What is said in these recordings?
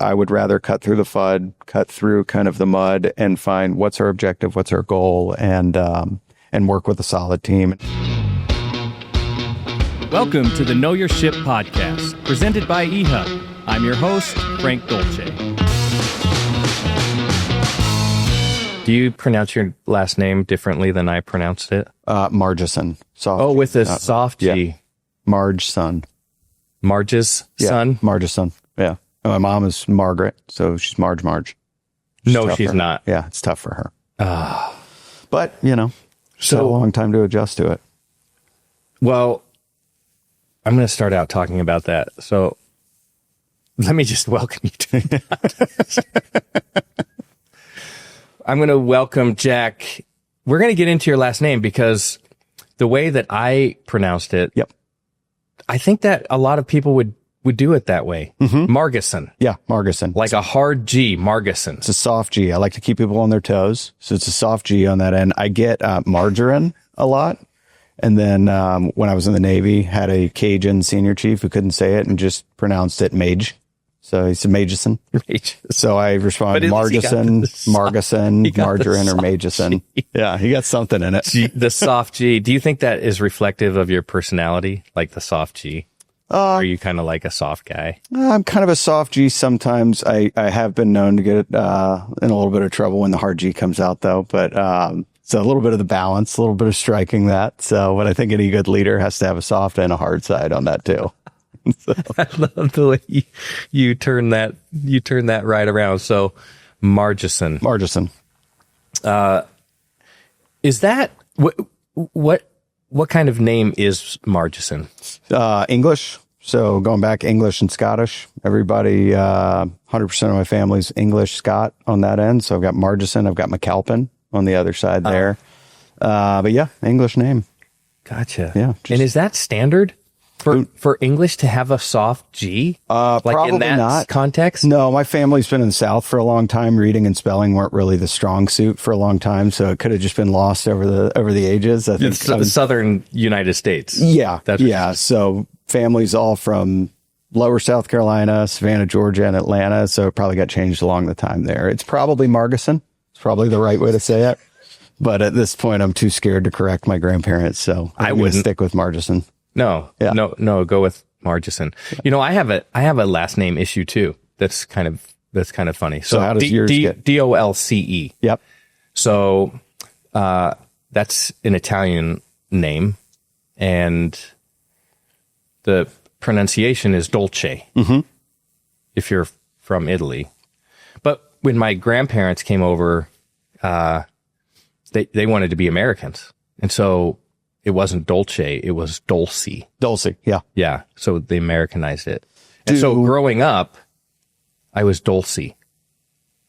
I would rather cut through the FUD, cut through kind of the mud and find what's our objective, what's our goal, and work with a solid team. Welcome to the Know Your Ship podcast, presented by eHub. I'm your host, Frank Dolce. Do you pronounce your last name differently than I pronounced it? Margeson. Oh, with a soft G. Yeah. Margeson. Marge's son? Margeson. Yeah. My mom is Margaret, so she's Marge. No, she's not. Yeah, it's tough for her. But, so a long time to adjust to it. Well, I'm going to start out talking about that. So let me just welcome you to that. I'm going to welcome Jack. We're going to get into your last name because the way that I pronounced it, yep, I think that a lot of people would do it that way. Mm-hmm. Margeson. Yeah, Margeson. Like a hard G, Margeson. It's a soft G. I like to keep people on their toes. So it's a soft G on that end. I get margarine a lot. And then when I was in the Navy, had a Cajun senior chief who couldn't say it and just pronounced it Mage. So he said Margeson. So I responded Margeson, margarine, or Margeson. Yeah, he got something in it. The soft G. Do you think that is reflective of your personality, like the soft G? Or are you kind of like a soft guy? I'm kind of a soft G sometimes. I have been known to get in a little bit of trouble when the hard G comes out, though. But so a little bit of the balance, a little bit of striking that. So, but I think any good leader has to have a soft and a hard side on that too. So. I love the way you turn that right around. So Margeson. Is that what kind of name is Margeson? English. So going back, English and Scottish. Everybody, 100% of my family's English Scot on that end. So I've got Margeson, I've got McAlpin on the other side there. But yeah, English name. Gotcha. Yeah. And is that standard for English to have a soft G? Like probably in that not. Context? No, my family's been in the South for a long time. Reading and spelling weren't really the strong suit for a long time, so it could have just been lost over the ages. I think it's the southern United States. Yeah, So families all from lower South Carolina, Savannah, Georgia, and Atlanta. So it probably got changed along the time there. It's probably Margeson. It's probably the right way to say it. But at this point, I'm too scared to correct my grandparents, so I wouldn't stick with Margeson. No, go with Margeson. Yeah. I have a last name issue too. That's kind of funny. So how does yours get? Dolce. Yep. So, that's an Italian name and the pronunciation is Dolce. Mm-hmm. If you're from Italy. But when my grandparents came over, they wanted to be Americans. And so it wasn't Dolce, it was Dulce. Dulce, yeah. Yeah, so they Americanized it. And so growing up, I was Dulce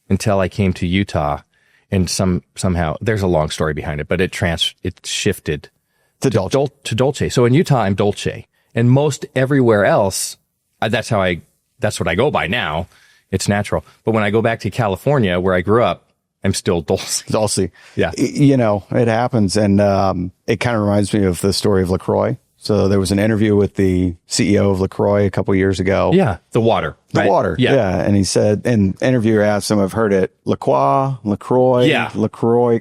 until I came to Utah, and somehow, there's a long story behind it, but it shifted to Dolce. So in Utah, I'm Dolce. And most everywhere else, that's what I go by now. It's natural. But when I go back to California, where I grew up, I'm still Dulce. Dulce. Yeah. It happens. And it kind of reminds me of the story of LaCroix. So there was an interview with the CEO of LaCroix a couple years ago. Yeah. The water. The water. Yeah. And he said, and the interviewer asked him, I've heard it LaCroix, LaCroix,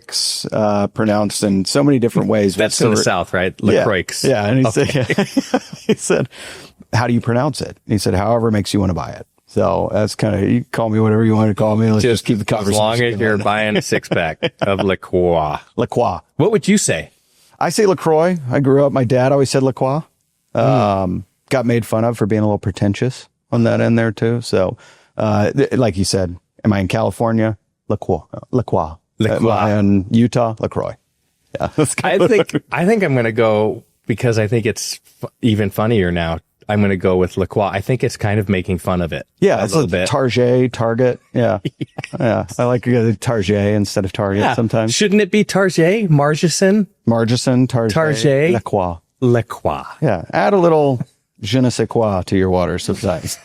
pronounced in so many different ways. That's in the South, right? LaCroix. Yeah. And he said, how do you pronounce it? And he said, however makes you want to buy it. So that's kind of, you call me whatever you want to call me. Let's just keep the conversation. As long as you're buying a 6-pack of LaCroix. LaCroix. What would you say? I say LaCroix. I grew up, my dad always said LaCroix. Got made fun of for being a little pretentious on that end there too. So, like you said, am I in California? LaCroix. Am I in Utah? LaCroix. Yeah. I think I'm going to go, because I think it's even funnier now. I'm going to go with LaCroix. I think it's kind of making fun of it. Yeah, it's a bit. Target. Yeah. Yes. Yeah. I like to go to Target instead of Target sometimes. Shouldn't it be Target? Margeson, Target. LaCroix. Yeah. Add a little je ne sais quoi to your water sometimes.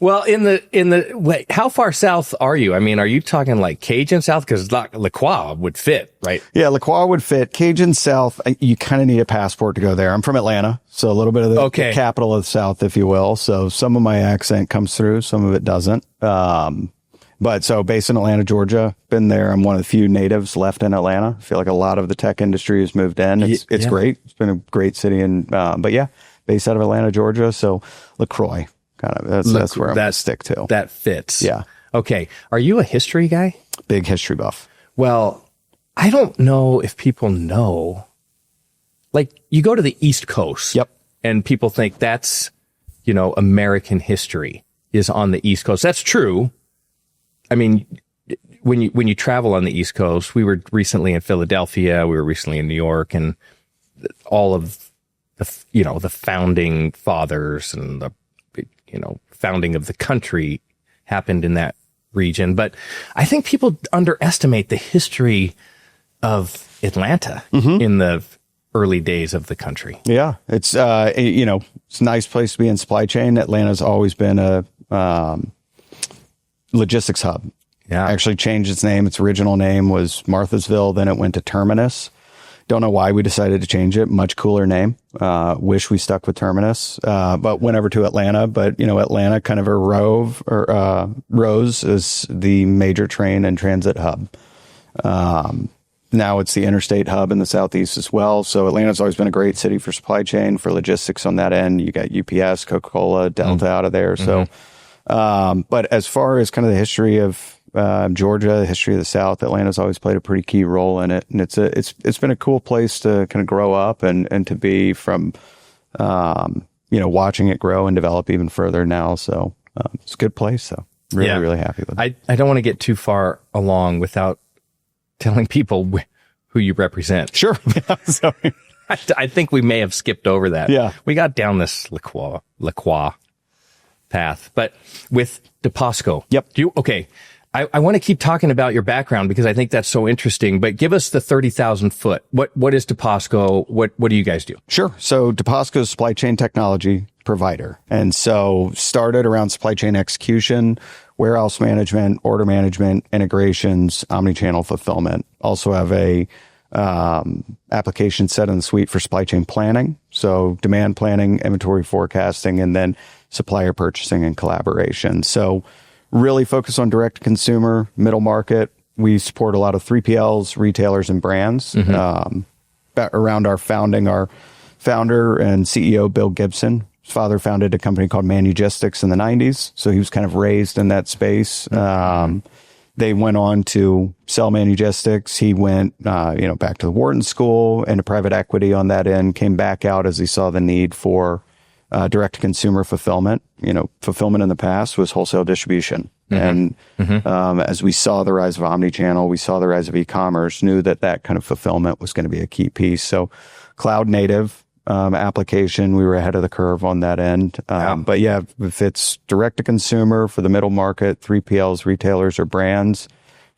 Well, wait, how far south are you? I mean, are you talking like Cajun South? Because La Croix would fit, right? Yeah, La Croix would fit. Cajun South, you kind of need a passport to go there. I'm from Atlanta, so a little bit of the capital of the South, if you will. So some of my accent comes through, some of it doesn't. But so based in Atlanta, Georgia, been there. I'm one of the few natives left in Atlanta. I feel like a lot of the tech industry has moved in. It's great. It's been a great city. And, but yeah, based out of Atlanta, Georgia. So LaCroix, kind of, that's where I'm going to stick to. That fits. Yeah. Okay. Are you a history guy? Big history buff. Well, I don't know if people know, like you go to the East Coast. Yep. And people think that's, American history is on the East Coast. That's true. I mean, when you travel on the East Coast, we were recently in Philadelphia, we were recently in New York, and all of the founding fathers and the founding of the country happened in that region. But I think people underestimate the history of Atlanta in the early days of the country. Yeah, it's it's a nice place to be in supply chain. Atlanta's always been a logistics hub. Yeah. Actually changed its name. Its original name was Marthasville. Then it went to Terminus. Don't know why we decided to change it. Much cooler name. Wish we stuck with Terminus. But went over to Atlanta. But, Atlanta kind of rose as the major train and transit hub. Now it's the interstate hub in the Southeast as well. So Atlanta's always been a great city for supply chain, for logistics on that end. You got UPS, Coca-Cola, Delta out of there. So, but as far as kind of the history of Georgia, the history of the South, Atlanta's always played a pretty key role in it, and it's been a cool place to kind of grow up and to be from, watching it grow and develop even further now. So it's a good place. So really happy with it. I don't want to get too far along without telling people who you represent. Sure. Sorry. I think we may have skipped over that. Yeah, we got down this La Croix path, but with Deposco. Yep. I want to keep talking about your background because I think that's so interesting, but give us the 30,000 foot. What is Deposco? What do you guys do? Sure. So Deposco is a supply chain technology provider. And so started around supply chain execution, warehouse management, order management, integrations, omni-channel fulfillment. Also have a application set in the suite for supply chain planning. So demand planning, inventory forecasting, and then supplier purchasing and collaboration. So really focus on direct to consumer, middle market. We support a lot of 3PLs, retailers, and brands. Around our founding, our founder and CEO, Bill Gibson, his father founded a company called Margeson in the 90s. So he was kind of raised in that space. They went on to sell Margeson. He went, back to the Wharton School into private equity on that end, came back out as he saw the need for direct to consumer fulfillment. Fulfillment in the past was wholesale distribution. And as we saw the rise of omnichannel, we saw the rise of e-commerce, knew that kind of fulfillment was going to be a key piece. So cloud native application, we were ahead of the curve on that end. But yeah, if it's direct to consumer for the middle market, 3PLs, retailers, or brands,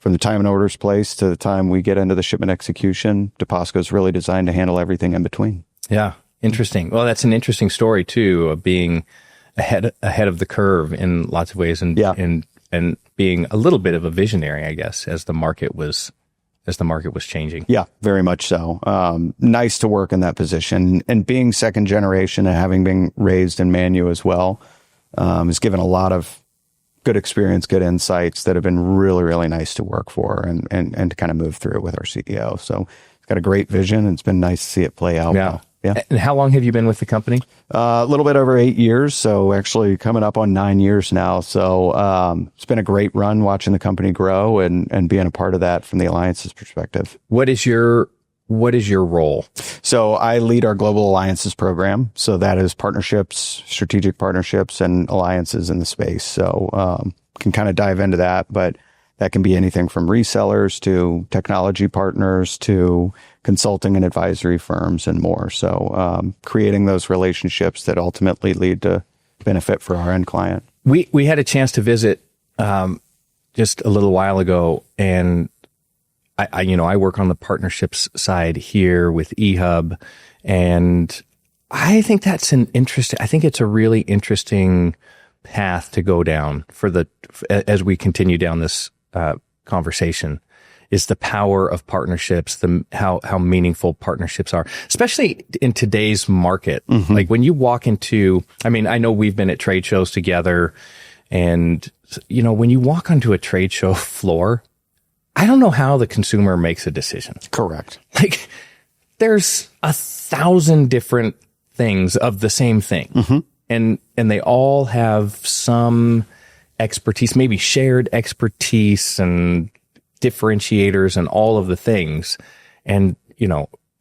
from the time an order's placed to the time we get into the shipment execution, Deposco is really designed to handle everything in between. Yeah. Interesting. Well, that's an interesting story too, of being ahead of the curve in lots of ways, and being a little bit of a visionary, I guess, as the market was changing. Yeah, very much so. Nice to work in that position, and being second generation and having been raised in Manu as well, has given a lot of good experience, good insights that have been really, really nice to work for and to kind of move through with our CEO. So it's got a great vision, and it's been nice to see it play out. Yeah. Yeah. And how long have you been with the company? A little bit over 8 years. So actually coming up on 9 years now. So it's been a great run watching the company grow and being a part of that from the alliances perspective. What is your role? So I lead our global alliances program. So that is partnerships, strategic partnerships, and alliances in the space. So can kind of dive into that, but that can be anything from resellers to technology partners to consulting and advisory firms and more. So creating those relationships that ultimately lead to benefit for our end client. We had a chance to visit just a little while ago, and I work on the partnerships side here with eHub, and I think it's a really interesting path to go down as we continue down this conversation is the power of partnerships, how meaningful partnerships are, especially in today's market. Like when you walk into, I mean, I know we've been at trade shows together, and when you walk onto a trade show floor, I don't know how the consumer makes a decision. Correct. Like there's 1,000 different things of the same thing. And they all have some expertise, maybe shared expertise and differentiators and all of the things. And,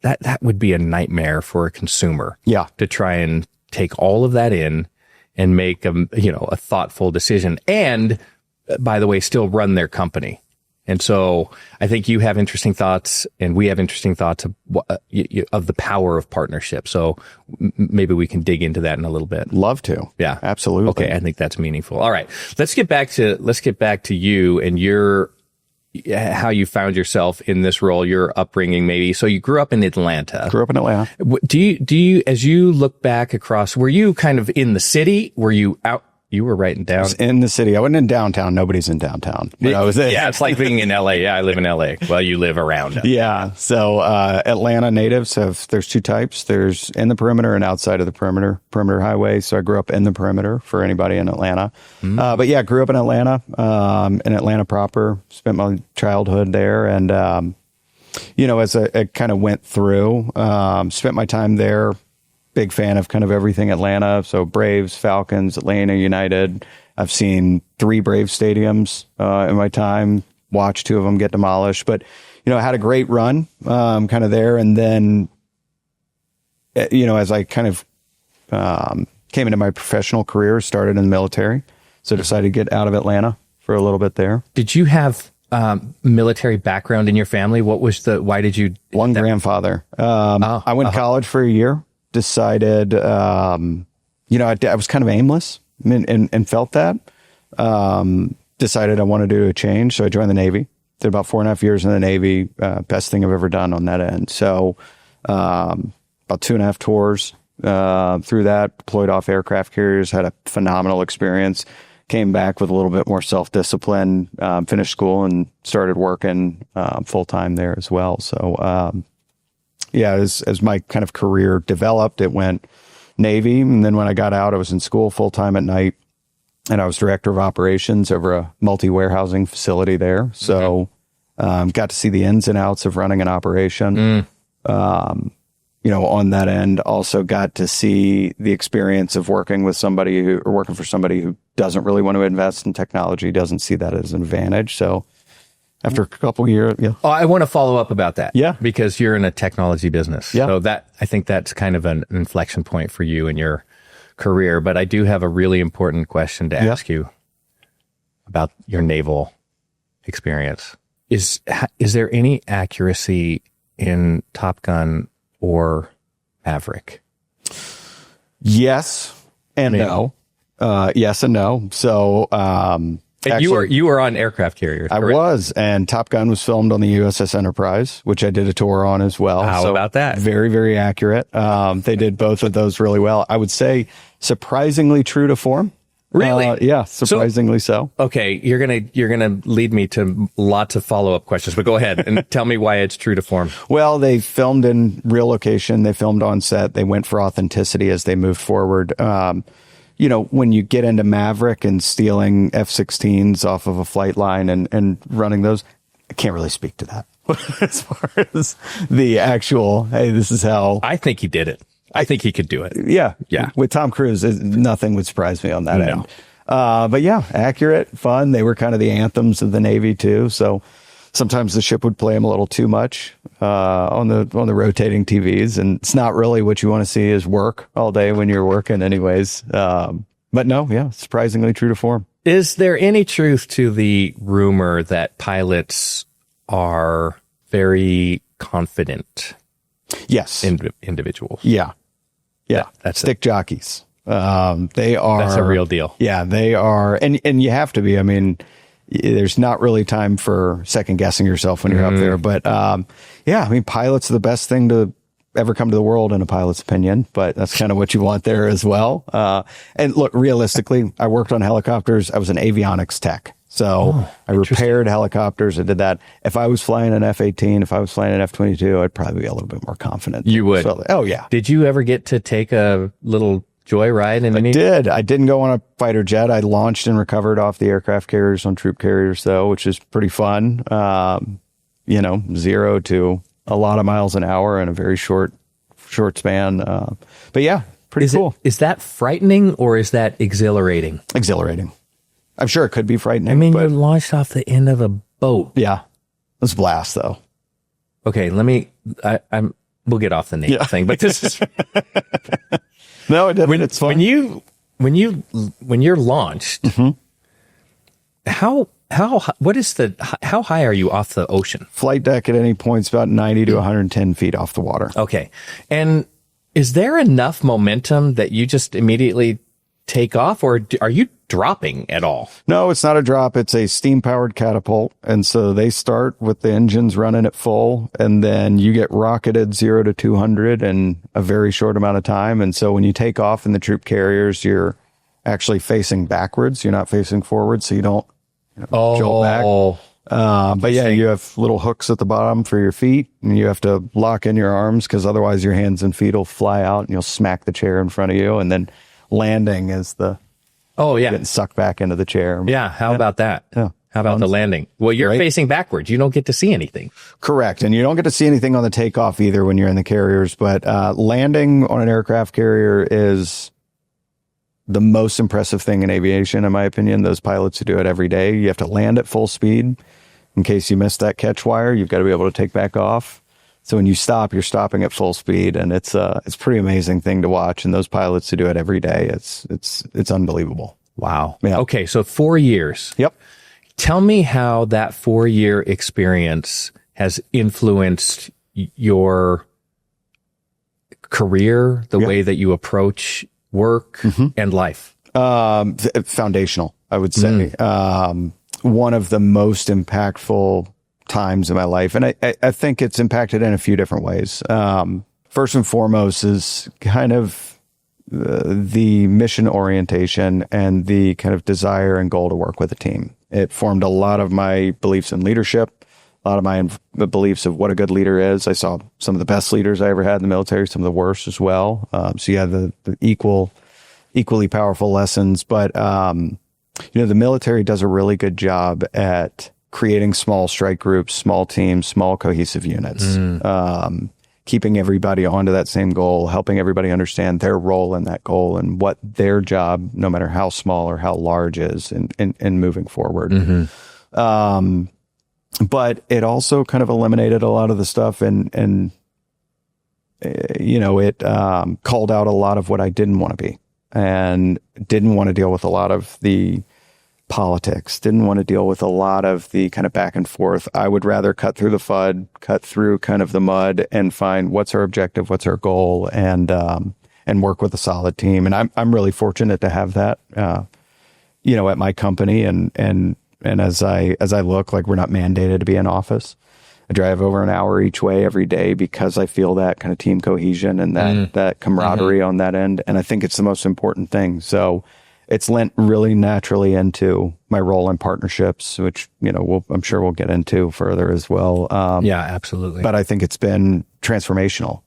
that would be a nightmare for a consumer. Yeah. To try and take all of that in and make a thoughtful decision. And by the way, still run their company. And so I think you have interesting thoughts and we have interesting thoughts of the power of partnership. So maybe we can dig into that in a little bit. Love to. Yeah. Absolutely. Okay. I think that's meaningful. All right. Let's get back to you and how you found yourself in this role, your upbringing maybe. So you grew up in Atlanta. Grew up in Atlanta. Do you, as you look back across, were you kind of in the city? Were you out? You were writing down. I was in the city. I wasn't in downtown. Nobody's in downtown. But I was there. Yeah, it's like being in LA. Yeah, I live in LA. Well, you live around. Yeah. So Atlanta natives there's two types. There's in the perimeter and outside of the perimeter highway. So I grew up in the perimeter for anybody in Atlanta. But yeah, grew up in Atlanta proper. Spent my childhood there. And, as I kind of went through, spent my time there. Big fan of kind of everything Atlanta. So Braves, Falcons, Atlanta United. I've seen 3 Braves stadiums in my time, watched 2 of them get demolished. But, I had a great run kind of there. And then, as I kind of came into my professional career, started in the military. So decided to get out of Atlanta for a little bit there. Did you have military background in your family? Why did you? One grandfather. I went to college for a year. Decided, I was kind of aimless and felt that. Decided I wanted to do a change. So I joined the Navy. Did about 4.5 years in the Navy. Best thing I've ever done on that end. So, about 2.5 tours, through that, deployed off aircraft carriers, had a phenomenal experience, came back with a little bit more self-discipline, finished school and started working, full time there as well. So, yeah, as my kind of career developed, it went Navy. And then when I got out, I was in school full time at night and I was director of operations over a multi-warehousing facility there. So, got to see the ins and outs of running an operation. On that end, also got to see the experience of working for somebody who doesn't really want to invest in technology, doesn't see that as an advantage. So, after a couple of years, yeah. Oh, I want to follow up about that. Yeah. Because you're in a technology business. Yeah. So I think that's kind of an inflection point for you in your career. But I do have a really important question to ask you about your naval experience. Is there any accuracy in Top Gun or Maverick? Yes and no. Yes and no. So, actually, you were on aircraft carriers. I was, and Top Gun was filmed on the USS Enterprise, which I did a tour on as well. How about that? Very, very accurate. They did both of those really well. I would say surprisingly true to form. Really? Yeah, surprisingly so. Okay, you're gonna lead me to lots of follow-up questions, but go ahead and tell me why it's true to form. Well, they filmed in real location. They filmed on set. They went for authenticity as they moved forward. When you get into Maverick and stealing F-16s off of a flight line and running those, I can't really speak to that. As far as the actual, hey, this is how. I think he did it. I think he could do it. Yeah. Yeah. With Tom Cruise, nothing would surprise me on that end. But yeah, accurate, fun. They were kind of the anthems of the Navy too. So sometimes the ship would play them a little too much on the rotating TVs, and it's not really what you want to see is work all day when you're working, anyways. But no, yeah, surprisingly true to form. Is there any truth to the rumor that pilots are very confident? Yes, individuals. Yeah, that's stick jockeys. They are. That's a real deal. Yeah, they are, and you have to be. I mean, there's not really time for second guessing yourself when you're up there. But yeah, I mean, pilots are the best thing to ever come to the world in a pilot's opinion, but that's kind of what you want there as well. And look, realistically, I worked on helicopters. I was an avionics tech. So I repaired helicopters. I did that. If I was flying an F-18, if I was flying an F-22, I'd probably be a little bit more confident. You would? So, oh, yeah. Did you ever get to take a little joyride in any? I did. I didn't go on a fighter jet. I launched and recovered off the aircraft carriers on troop carriers, though, which is pretty fun. 0 to a lot of miles an hour in a very short span. But yeah, pretty cool. Is that frightening or is that exhilarating? Exhilarating. I'm sure it could be frightening. I mean, you're launched off the end of a boat. Yeah. It's a blast, though. Okay, we'll get off the name thing, but this is no, it didn't. It's fun. When you're launched, how high are you off the ocean? Flight deck at any point is about 90 to 110 feet off the water. Okay. And is there enough momentum that you just immediately take off, or are you dropping at all? No, it's not a drop. It's a steam-powered catapult. And so they start with the engines running at full, and then you get rocketed 0 to 200 in a very short amount of time. And so when you take off in the troop carriers, you're actually facing backwards. You're not facing forward, so you don't jolt back. But yeah, you have little hooks at the bottom for your feet, and you have to lock in your arms because otherwise your hands and feet will fly out and you'll smack the chair in front of you. And then landing is getting sucked back into the chair. Yeah. How about that? Yeah. How about the landing? Well, you're facing backwards. You don't get to see anything. Correct. And you don't get to see anything on the takeoff either when you're in the carriers. But landing on an aircraft carrier is the most impressive thing in aviation, in my opinion. Those pilots who do it every day, you have to land at full speed. In case you miss that catch wire, you've got to be able to take back off. So when you stop, you're stopping at full speed, and it's a pretty amazing thing to watch. And those pilots who do it every day, it's unbelievable. Wow. Yeah. Okay, so 4 years. Yep. Tell me how that 4-year experience has influenced your career, the way that you approach work and life. Foundational, I would say. One of the most impactful times in my life. And I think it's impacted in a few different ways. First and foremost is kind of the mission orientation and the kind of desire and goal to work with a team. It formed a lot of my beliefs in leadership, a lot of my beliefs of what a good leader is. I saw some of the best leaders I ever had in the military, some of the worst as well. So yeah, the equally powerful lessons. But, the military does a really good job at creating small strike groups, small teams, small cohesive units, keeping everybody onto that same goal, helping everybody understand their role in that goal and what their job, no matter how small or how large, is in moving forward. But it also kind of eliminated a lot of the stuff and it called out a lot of what I didn't want to be and didn't want to deal with a lot of the politics, didn't want to deal with a lot of the kind of back and forth. I would rather cut through the FUD, cut through kind of the mud and find what's our objective, what's our goal, and work with a solid team. And I'm really fortunate to have that, at my company. And as I look, like, we're not mandated to be in office. I drive over an hour each way every day because I feel that kind of team cohesion and that camaraderie on that end. And I think it's the most important thing. So it's lent really naturally into my role in partnerships, which, I'm sure we'll get into further as well. Yeah, absolutely. But I think it's been transformational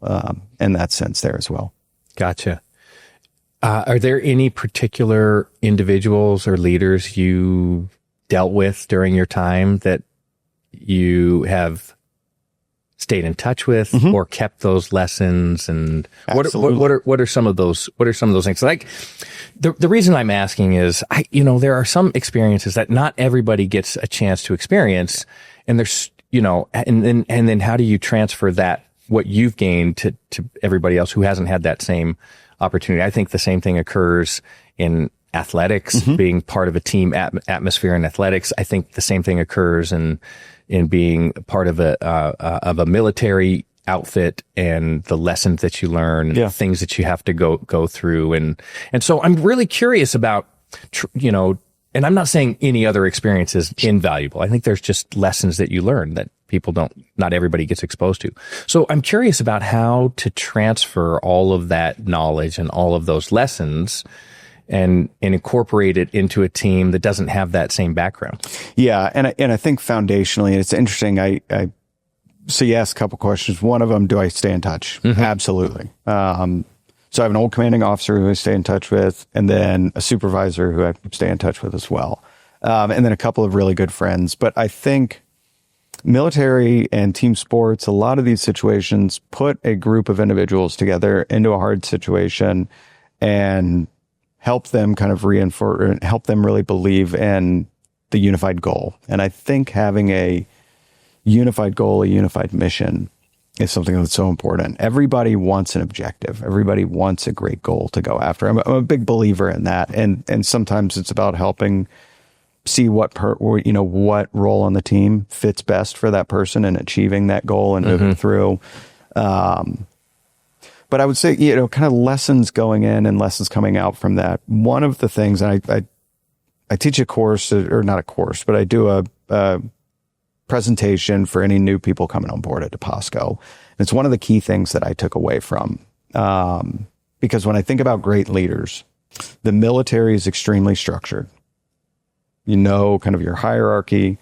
in that sense there as well. Gotcha. Are there any particular individuals or leaders you dealt with during your time that you have stayed in touch with or kept those lessons? And what are some of those things? Like, the reason I'm asking is, there are some experiences that not everybody gets a chance to experience, and there's, and then how do you transfer that, what you've gained, to everybody else who hasn't had that same opportunity? I think the same thing occurs in athletics, being part of a team atmosphere in athletics. I think the same thing occurs in being part of a military outfit, and the lessons that you learn, and the things that you have to go through. And so I'm really curious about, and I'm not saying any other experience is invaluable. I think there's just lessons that you learn that not everybody gets exposed to. So I'm curious about how to transfer all of that knowledge and all of those lessons and incorporate it into a team that doesn't have that same background. Yeah. And I think foundationally, it's interesting. So you asked a couple questions. One of them, do I stay in touch? Mm-hmm. Absolutely. So I have an old commanding officer who I stay in touch with, and then a supervisor who I stay in touch with as well. And then a couple of really good friends. But I think military and team sports, a lot of these situations put a group of individuals together into a hard situation and help them kind of reinforce and help them really believe in the unified goal. And I think having a unified goal, a unified mission is something that's so important. Everybody wants an objective. Everybody wants a great goal to go after. I'm a big believer in that. And sometimes it's about helping see what role on the team fits best for that person and achieving that goal and moving through. But I would say, kind of lessons going in and lessons coming out from that. One of the things, and I teach a course, or not a course, but I do a presentation for any new people coming on board at Deposco. And it's one of the key things that I took away from, because when I think about great leaders, the military is extremely structured. Kind of your hierarchy.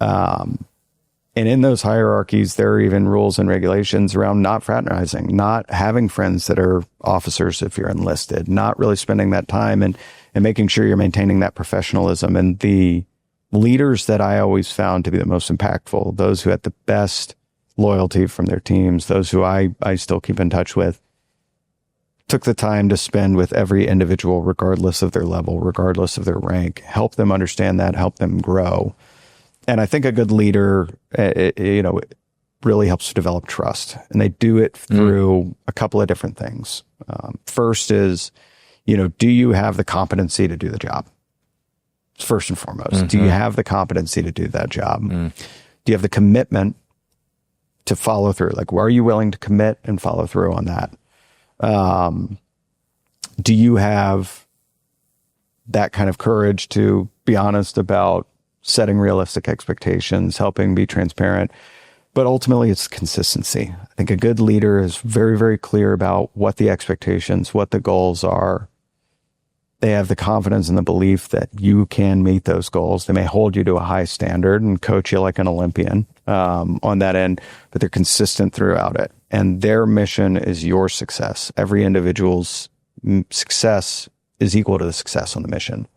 And in those hierarchies, there are even rules and regulations around not fraternizing, not having friends that are officers if you're enlisted, not really spending that time and making sure you're maintaining that professionalism. And the leaders that I always found to be the most impactful, those who had the best loyalty from their teams, those who I still keep in touch with, took the time to spend with every individual, regardless of their level, regardless of their rank, help them understand that, help them grow. And I think a good leader, it really helps to develop trust. And they do it through a couple of different things. First is, do you have the competency to do the job? First and foremost, do you have the competency to do that job? Do you have the commitment to follow through? Like, are you willing to commit and follow through on that? Do you have that kind of courage to be honest about setting realistic expectations, helping be transparent? But ultimately, it's consistency. I think a good leader is very, very clear about what the expectations, what the goals are. They have the confidence and the belief that you can meet those goals. They may hold you to a high standard and coach you like an Olympian on that end, but they're consistent throughout it. And their mission is your success. Every individual's success is equal to the success on the mission.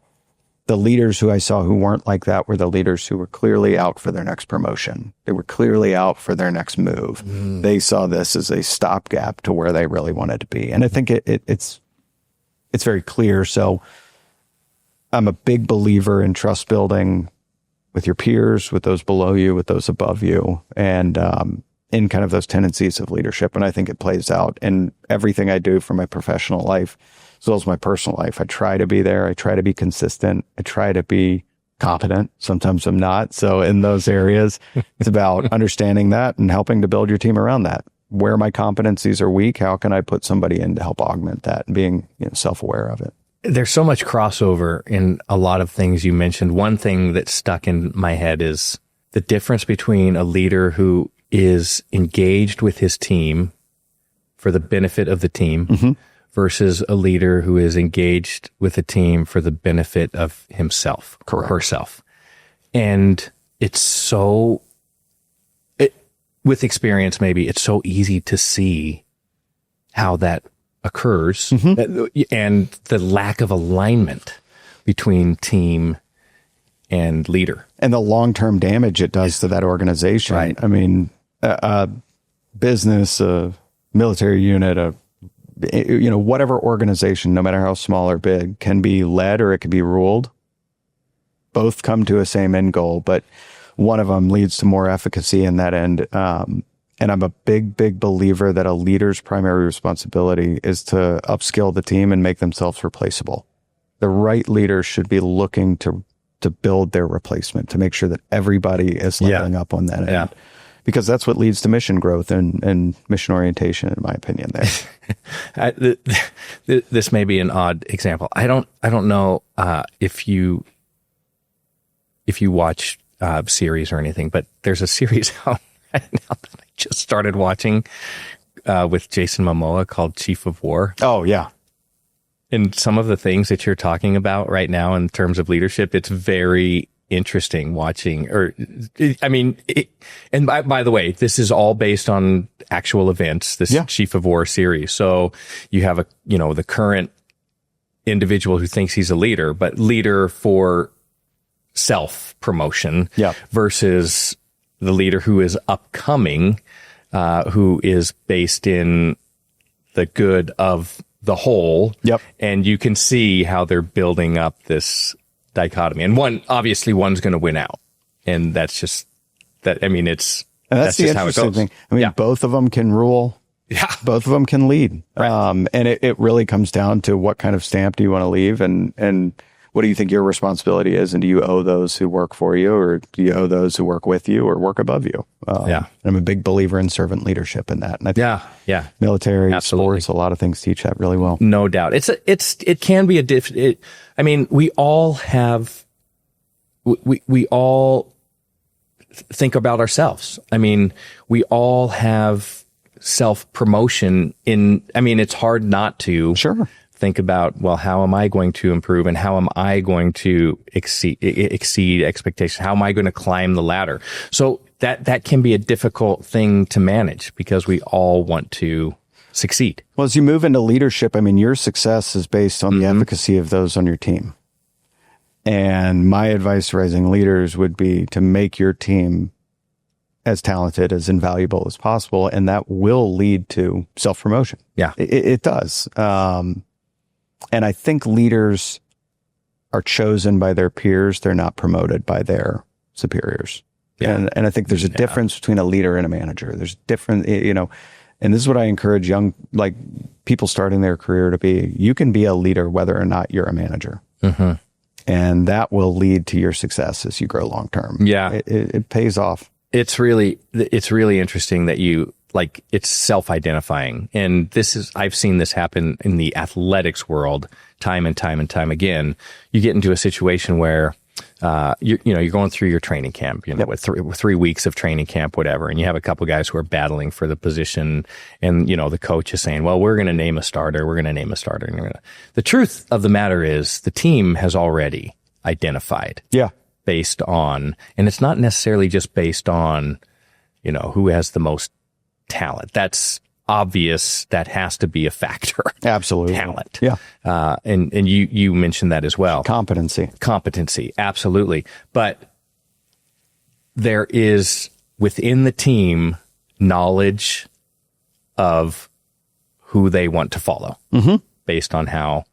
The leaders who I saw who weren't like that were the leaders who were clearly out for their next promotion. They were clearly out for their next move. They saw this as a stopgap to where they really wanted to be. And I think it's very clear. So I'm a big believer in trust building with your peers, with those below you, with those above you, and in kind of those tendencies of leadership. And I think it plays out in everything I do for my professional life as well as my personal life. I try to be there. I try to be consistent. I try to be competent. Sometimes I'm not. So in those areas, it's about understanding that and helping to build your team around that. Where my competencies are weak, how can I put somebody in to help augment that, and being self-aware of it? There's so much crossover in a lot of things you mentioned. One thing that stuck in my head is the difference between a leader who is engaged with his team for the benefit of the team versus a leader who is engaged with the team for the benefit of himself or herself. And with experience, maybe it's so easy to see how that occurs and the lack of alignment between team and leader. And the long-term damage it does to that organization. Right. I mean, a business, a military unit, whatever organization, no matter how small or big, can be led or it can be ruled. Both come to a same end goal, but one of them leads to more efficacy in that end. And I'm a big, big believer that a leader's primary responsibility is to upskill the team and make themselves replaceable. The right leader should be looking to build their replacement, to make sure that everybody is leveling up on that end. Yeah. Because that's what leads to mission growth and mission orientation, in my opinion, there. This may be an odd example. I don't know if you watch series or anything, but there's a series out right now that I just started watching with Jason Momoa called Chief of War. Oh, yeah. And some of the things that you're talking about right now in terms of leadership, it's very interesting watching, and by the way, this is all based on actual events, this Chief of War series. So you have the current individual who thinks he's a leader, but leader for self promotion versus the leader who is upcoming, who is based in the good of the whole. And you can see how they're building up this dichotomy. And one's going to win out. And that's just that. I mean, that's the just how it goes. Thing. I mean, both of them can rule. Yeah. Both of them can lead. Right. And it really comes down to what kind of stamp do you want to leave and what do you think your responsibility is? And do you owe those who work for you, or do you owe those who work with you or work above you? I'm a big believer in servant leadership in that. And I think military, absolutely. Sports, a lot of things teach that really well. No doubt. It can be we all have, we all think about ourselves. I mean, we all have self-promotion it's hard not to think about, well, how am I going to improve and how am I going to exceed expectations? How am I going to climb the ladder? So that can be a difficult thing to manage because we all want to succeed. Well, as you move into leadership, your success is based on the efficacy of those on your team. And my advice to rising leaders would be to make your team as talented, as invaluable as possible. And that will lead to self-promotion. Yeah. It does. And I think leaders are chosen by their peers. They're not promoted by their superiors. Yeah. And I think there's a difference between a leader and a manager. There's different, and this is what I encourage young, people starting their career to be. You can be a leader whether or not you're a manager. Mm-hmm. And that will lead to your success as you grow long term. Yeah. It pays off. It's really interesting that it's self-identifying. And I've seen this happen in the athletics world time and time and time again. You get into a situation where, you're going through your training camp, with 3 weeks of training camp, whatever. And you have a couple guys who are battling for the position. And, the coach is saying, well, we're going to name a starter. We're going to name a starter. And the truth of the matter is the team has already identified. Yeah. Based on, and it's not necessarily just based on, who has the most talent. That's obvious. That has to be a factor. Absolutely. Talent. Yeah. And you mentioned that as well. Competency. Absolutely. But there is within the team knowledge of who they want to follow based on how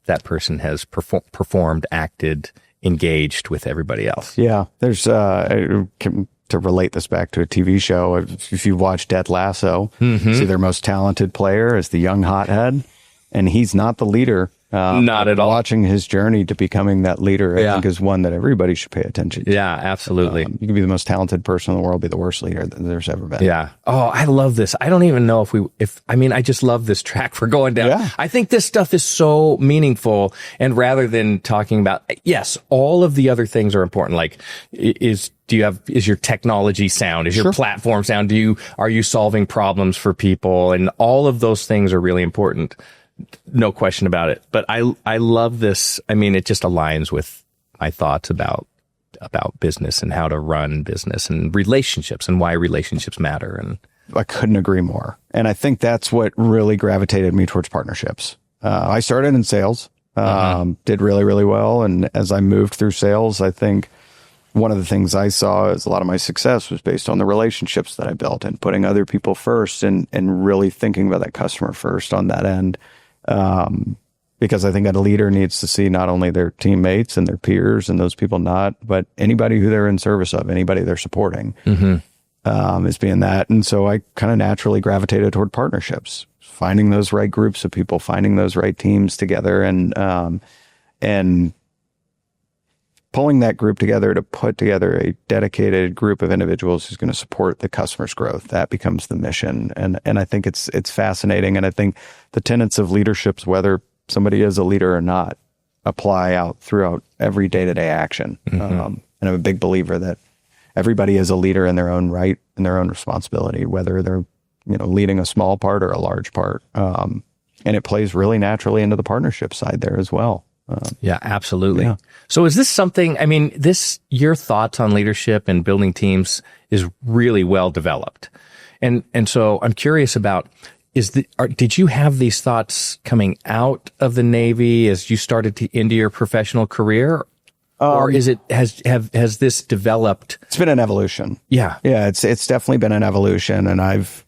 that person has performed, acted, engaged with everybody else. Yeah. There's, to relate this back to a TV show, if you watch Dead Lasso, see their most talented player is the young hothead, and he's not the leader. Not at all. Watching his journey to becoming that leader, I think, is one that everybody should pay attention to. Yeah, absolutely. You can be the most talented person in the world, be the worst leader that there's ever been. Yeah. Oh, I love this. I don't even know I just love this track for going down. Yeah. I think this stuff is so meaningful. And rather than talking about, yes, all of the other things are important. Like, is your technology sound? Is your platform sound? Are you solving problems for people? And all of those things are really important. No question about it. But I love this. It just aligns with my thoughts about business and how to run business and relationships and why relationships matter. And I couldn't agree more. And I think that's what really gravitated me towards partnerships. I started in sales, did really, really well. And as I moved through sales, I think one of the things I saw is a lot of my success was based on the relationships that I built and putting other people first and really thinking about that customer first on that end. Because I think that a leader needs to see not only their teammates and their peers and those people but anybody who they're in service of, anybody they're supporting, is being that. And so I kind of naturally gravitated toward partnerships, finding those right groups of people, finding those right teams together and pulling that group together to put together a dedicated group of individuals who's going to support the customer's growth. That becomes the mission. And I think it's fascinating. And I think the tenets of leadership, whether somebody is a leader or not, apply out throughout every day-to-day action. And I'm a big believer that everybody is a leader in their own right and their own responsibility, whether they're, leading a small part or a large part. And it plays really naturally into the partnership side there as well. Yeah, absolutely. Yeah. So is this something, your thoughts on leadership and building teams is really well developed. And so I'm curious about, did you have these thoughts coming out of the Navy as you started into your professional career? Or has this developed? It's been an evolution. Yeah. Yeah. It's definitely been an evolution. And I've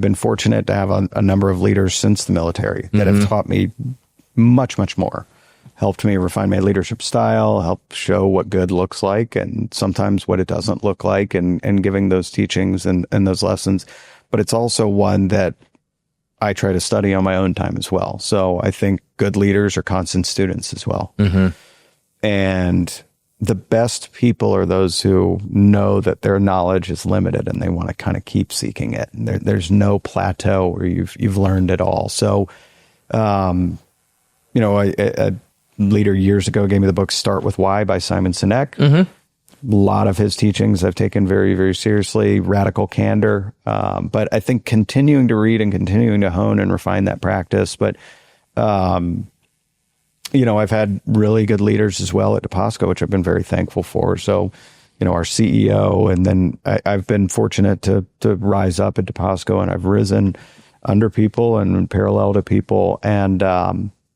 been fortunate to have a number of leaders since the military that have taught me much, much more. Helped me refine my leadership style, helped show what good looks like and sometimes what it doesn't look like, and giving those teachings and those lessons. But it's also one that I try to study on my own time as well. So I think good leaders are constant students as well. And the best people are those who know that their knowledge is limited and they want to kind of keep seeking it. And there's no plateau where you've learned it all. So, a leader years ago gave me the book Start With Why by Simon Sinek. A lot of his teachings I've taken very, very seriously, radical candor. But I think continuing to read and continuing to hone and refine that practice. But, I've had really good leaders as well at Deposco, which I've been very thankful for. So, our CEO, and then I've been fortunate to rise up at Deposco, and I've risen under people and parallel to people. And,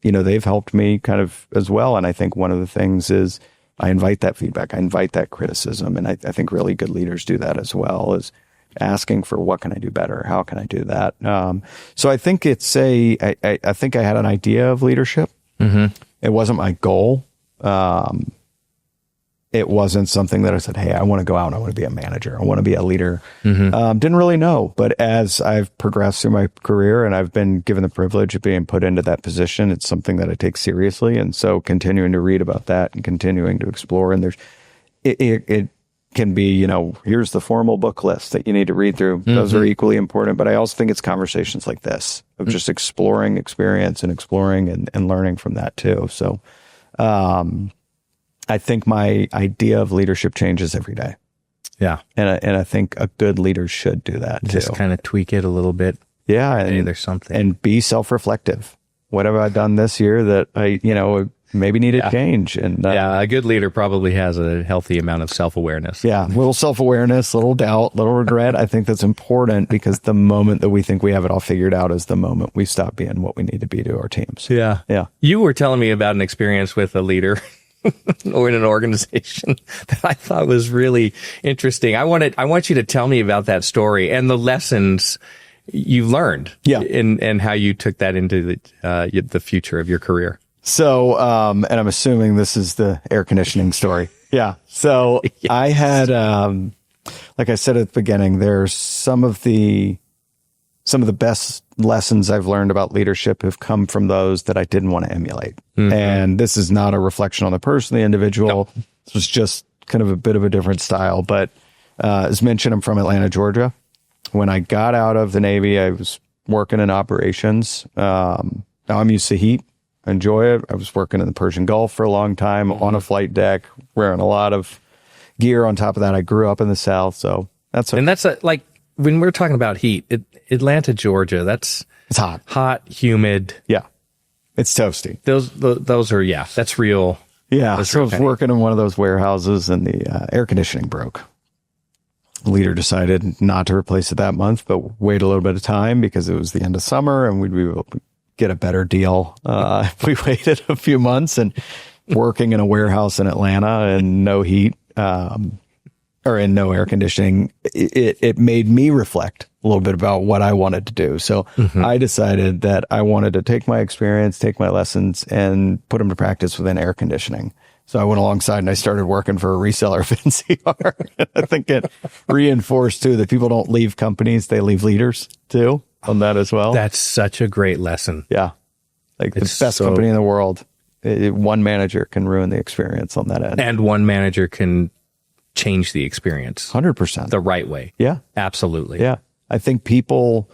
they've helped me kind of as well. And I think one of the things is I invite that feedback. I invite that criticism. And I think really good leaders do that as well, is asking for what can I do better? How can I do that? So I think I think I had an idea of leadership. It wasn't my goal. It wasn't something that I said, hey, I want to go out and I want to be a manager. I want to be a leader. Didn't really know. But as I've progressed through my career and I've been given the privilege of being put into that position, it's something that I take seriously. And so continuing to read about that and continuing to explore. And it can be, here's the formal book list that you need to read through. Those are equally important. But I also think it's conversations like this of just exploring experience and exploring and learning from that too. So, I think my idea of leadership changes every day. Yeah. And I think a good leader should do that too. Just kind of tweak it a little bit. Yeah. And there's something. And be self-reflective. What have I done this year that I, maybe needed change? And a good leader probably has a healthy amount of self-awareness. Yeah. Little self-awareness, little doubt, little regret. I think that's important because the moment that we think we have it all figured out is the moment we stop being what we need to be to our teams. Yeah. Yeah. You were telling me about an experience with a leader or in an organization that I thought was really interesting. I want you to tell me about that story and the lessons you learned, and how you took that into the future of your career. So, and I'm assuming this is the air conditioning story. Yeah. So yes. I had, like I said at the beginning, there's some of the best lessons I've learned about leadership have come from those that I didn't want to emulate. And this is not a reflection on the person, the individual. No. This was just kind of a bit of a different style. But as mentioned, I'm from Atlanta, Georgia. When I got out of the Navy, I was working in operations. Now I'm used to heat. I enjoy it. I was working in the Persian Gulf for a long time on a flight deck, wearing a lot of gear. On top of that, I grew up in the South. So that's like when we're talking about heat, Atlanta, Georgia, it's hot, humid. Yeah. It's toasty. Those are, that's real. Yeah. So I was working in one of those warehouses and the air conditioning broke. The leader decided not to replace it that month, but wait a little bit of time because it was the end of summer and we'd be able to get a better deal. If we waited a few months, and working in a warehouse in Atlanta and no heat, or in no air conditioning, it made me reflect a little bit about what I wanted to do. So I decided that I wanted to take my experience, take my lessons, and put them to practice within air conditioning. So I went alongside and I started working for a reseller of NCR. I think it reinforced too that people don't leave companies, they leave leaders too on that as well. That's such a great lesson. Yeah. Like the best company in the world, one manager can ruin the experience on that end. And one manager can change the experience 100% the right way. Yeah, absolutely. Yeah. I think people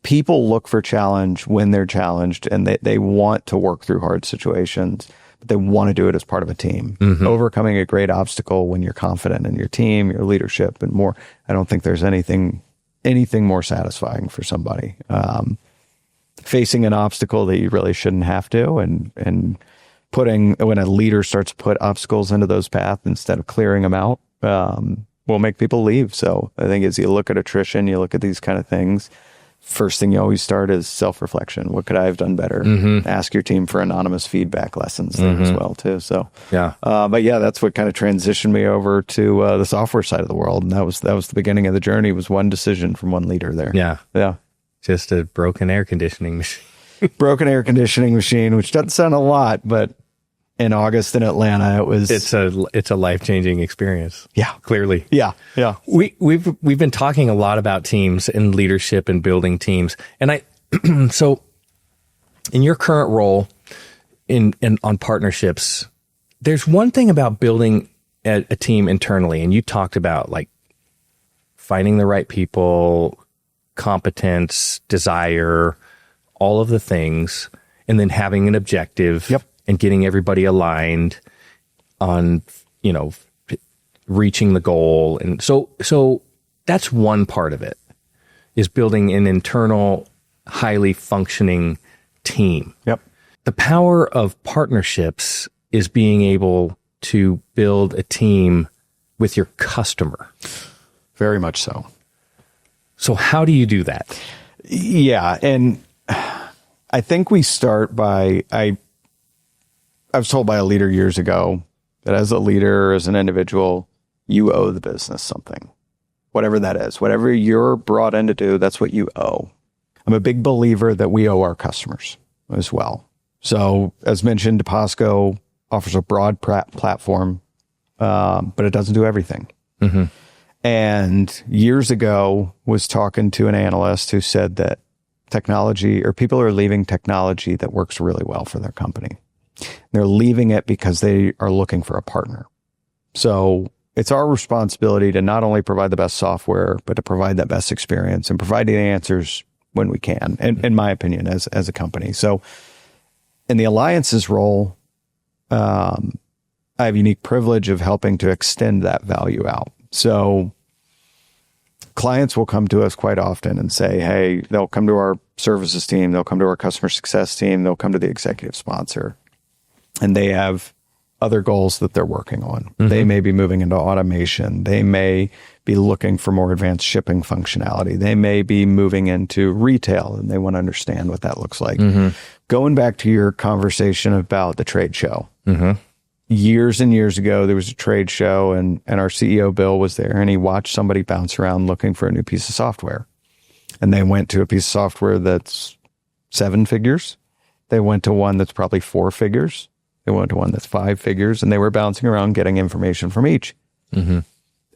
look for challenge when they're challenged and they want to work through hard situations. but they want to do it as part of a team. Overcoming a great obstacle when you're confident in your team, your leadership, and more. I don't think there's anything more satisfying for somebody. Facing an obstacle that you really shouldn't have to, and when a leader starts to put obstacles into those paths instead of clearing them out, will make people leave. So I think as you look at attrition, you look at these kind of things, first thing you always start is self-reflection. What could I have done better? Ask your team for anonymous feedback lessons there as well too. So, but yeah, that's what kind of transitioned me over to the software side of the world. And that was the beginning of the journey, was one decision from one leader there. Yeah. Just a broken air conditioning machine. Broken air conditioning machine, which doesn't sound a lot, but in August in Atlanta, it's a life-changing experience. Yeah. Clearly. Yeah. We've been talking a lot about teams and leadership and building teams. And so in your current role on partnerships, there's one thing about building a team internally, and you talked about like finding the right people, competence, desire, all of the things, and then having an objective. Yep. And getting everybody aligned on, reaching the goal. And so that's one part of it, is building an internal, highly functioning team. Yep. The power of partnerships is being able to build a team with your customer. Very much so. So how do you do that? Yeah. And I think we start by, I was told by a leader years ago that as a leader, as an individual, you owe the business something, whatever that is, whatever you're brought in to do, that's what you owe. I'm a big believer that we owe our customers as well. So as mentioned, Deposco offers a broad platform, but it doesn't do everything. And years ago was talking to an analyst who said that people are leaving technology that works really well for their company. They're leaving it because they are looking for a partner. So it's our responsibility to not only provide the best software, but to provide that best experience and provide the answers when we can, in my opinion, as a company. So in the alliances role, I have a unique privilege of helping to extend that value out. So clients will come to us quite often and say, hey, they'll come to our services team, they'll come to our customer success team, they'll come to the executive sponsor, and they have other goals that they're working on. They may be moving into automation. They may be looking for more advanced shipping functionality. They may be moving into retail, and they want to understand what that looks like. Going back to your conversation about the trade show, years and years ago, there was a trade show, and our CEO, Bill, was there, and he watched somebody bounce around looking for a new piece of software. And they went to a piece of software that's 7 figures. They went to one that's probably 4 figures. They went to one that's 5 figures, and they were bouncing around getting information from each. And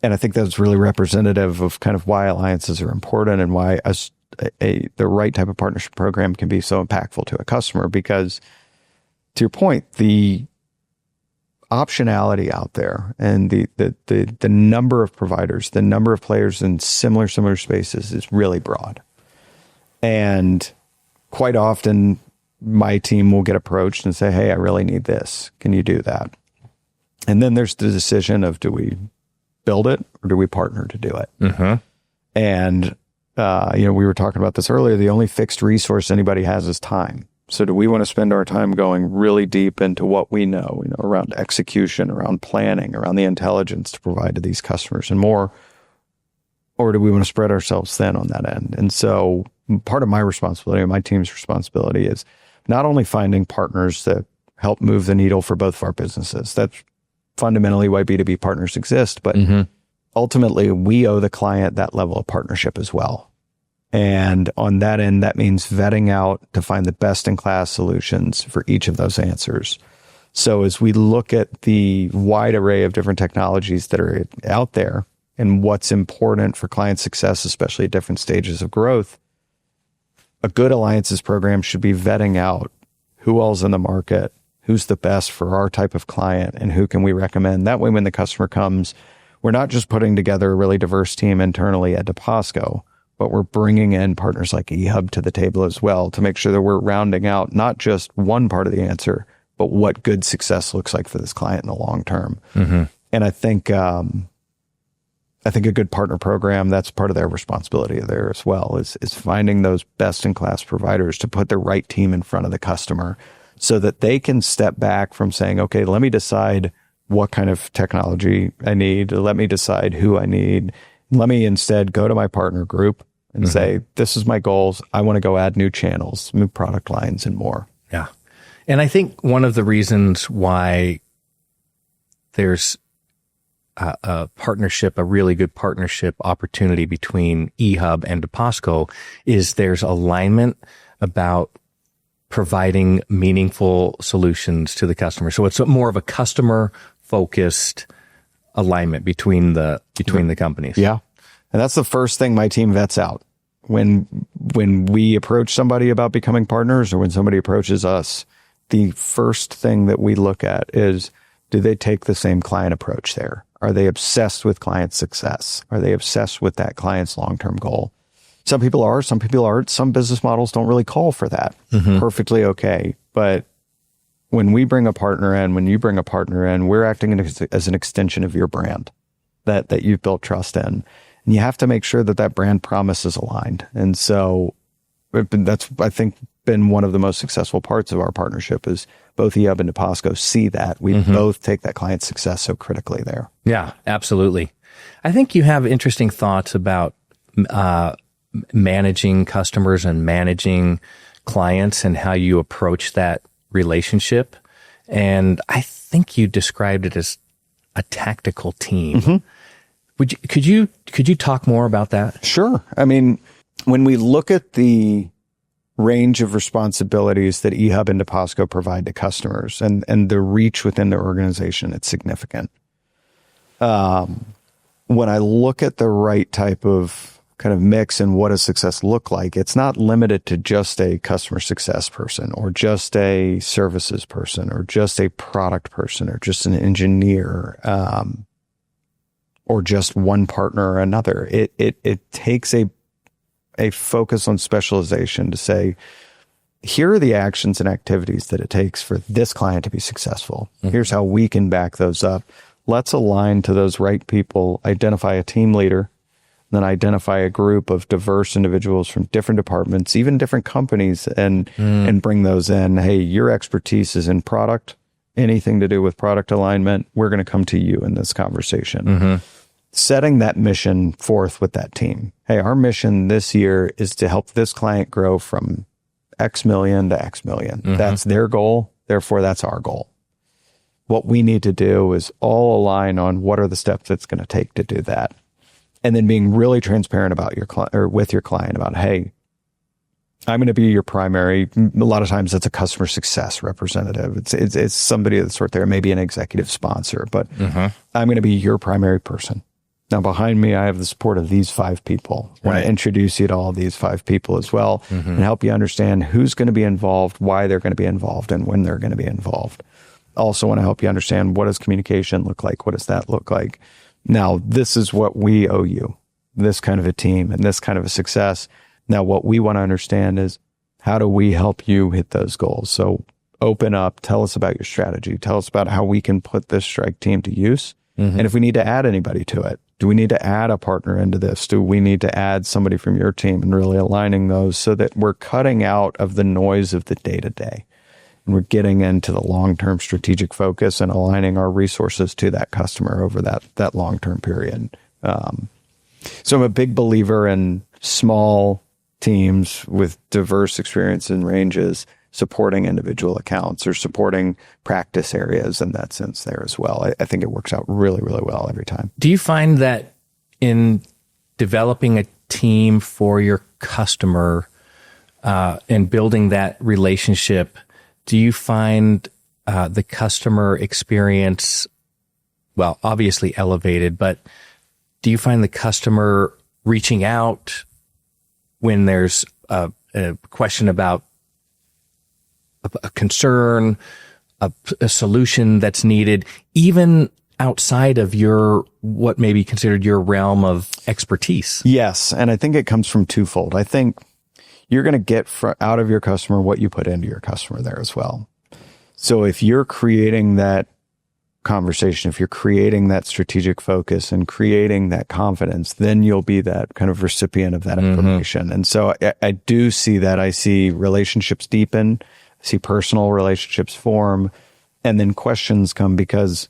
I think that's really representative of kind of why alliances are important and why the right type of partnership program can be so impactful to a customer. Because to your point, the optionality out there and the number of providers, the number of players in similar spaces is really broad. And quite often, my team will get approached and say, hey, I really need this. Can you do that? And then there's the decision of, do we build it or do we partner to do it? And, we were talking about this earlier. The only fixed resource anybody has is time. So do we want to spend our time going really deep into what we know, around execution, around planning, around the intelligence to provide to these customers and more? Or do we want to spread ourselves thin on that end? And so part of my responsibility, my team's responsibility, is not only finding partners that help move the needle for both of our businesses. That's fundamentally why B2B partners exist. But ultimately, we owe the client that level of partnership as well. And on that end, that means vetting out to find the best in class solutions for each of those answers. So as we look at the wide array of different technologies that are out there and what's important for client success, especially at different stages of growth, a good alliances program should be vetting out who else in the market, who's the best for our type of client, and who can we recommend. That way, when the customer comes, we're not just putting together a really diverse team internally at Deposco, but we're bringing in partners like eHub to the table as well to make sure that we're rounding out not just one part of the answer, but what good success looks like for this client in the long term. And I think a good partner program, that's part of their responsibility there as well, is finding those best-in-class providers to put the right team in front of the customer so that they can step back from saying, okay, let me decide what kind of technology I need. Let me decide who I need. Let me instead go to my partner group and say, this is my goals. I want to go add new channels, new product lines, and more. Yeah. And I think one of the reasons why there's a partnership, a really good partnership opportunity between eHub and Deposco is there's alignment about providing meaningful solutions to the customer. So it's more of a customer focused alignment between the companies. Yeah. And that's the first thing my team vets out. When we approach somebody about becoming partners, or when somebody approaches us, the first thing that we look at is, do they take the same client approach there? Are they obsessed with client success? Are they obsessed with that client's long-term goal? Some people are, some people aren't. Some business models don't really call for that. Perfectly okay. But when we bring a partner in, when you bring a partner in, we're acting as an extension of your brand that you've built trust in. And you have to make sure that brand promise is aligned. And so that's, I think, been one of the most successful parts of our partnership is both eHub and Deposco see that. We both take that client success so critically there. Yeah, absolutely. I think you have interesting thoughts about managing customers and managing clients and how you approach that relationship. And I think you described it as a tactical team. Could you talk more about that? Sure. I mean, when we look at the range of responsibilities that eHub and Deposco provide to customers and the reach within their organization, it's significant. When I look at the right type of kind of mix and what does success look like, it's not limited to just a customer success person or just a services person or just a product person or just an engineer, or just one partner or another. It takes a focus on specialization to say, here are the actions and activities that it takes for this client to be successful. Here's how we can back those up. Let's align to those right people, identify a team leader, then identify a group of diverse individuals from different departments, even different companies, and bring those in. Hey, your expertise is in product, anything to do with product alignment, we're going to come to you in this conversation. Setting that mission forth with that team. Hey, our mission this year is to help this client grow from X million to X million. That's their goal. Therefore, that's our goal. What we need to do is all align on what are the steps it's going to take to do that. And then being really transparent about your client or with your client about, hey, I'm going to be your primary. A lot of times that's a customer success representative. It's somebody of the sort there, maybe an executive sponsor, but I'm going to be your primary person. Now, behind me, I have the support of these 5 people. I want to introduce you to all of these 5 people as well and help you understand who's going to be involved, why they're going to be involved, and when they're going to be involved. Also want to help you understand, what does communication look like? What does that look like? Now, this is what we owe you, this kind of a team and this kind of a success. Now, what we want to understand is, how do we help you hit those goals? So open up, tell us about your strategy, tell us about how we can put this strike team to use. And if we need to add anybody to it, do we need to add a partner into this? Do we need to add somebody from your team, and really aligning those so that we're cutting out of the noise of the day-to-day and we're getting into the long-term strategic focus and aligning our resources to that customer over that long-term period. So I'm a big believer in small teams with diverse experience and ranges supporting individual accounts or supporting practice areas in that sense there as well. I think it works out really, really well every time. Do you find that in developing a team for your customer and building that relationship, do you find the customer experience, well, obviously elevated, but do you find the customer reaching out when there's a question about a concern, a solution that's needed, even outside of what may be considered your realm of expertise? Yes. And I think it comes from twofold. I think you're going to get out of your customer what you put into your customer there as well. So if you're creating that conversation, if you're creating that strategic focus and creating that confidence, then you'll be that kind of recipient of that information. And so I do see that. I see relationships deepen, I see personal relationships form, and then questions come because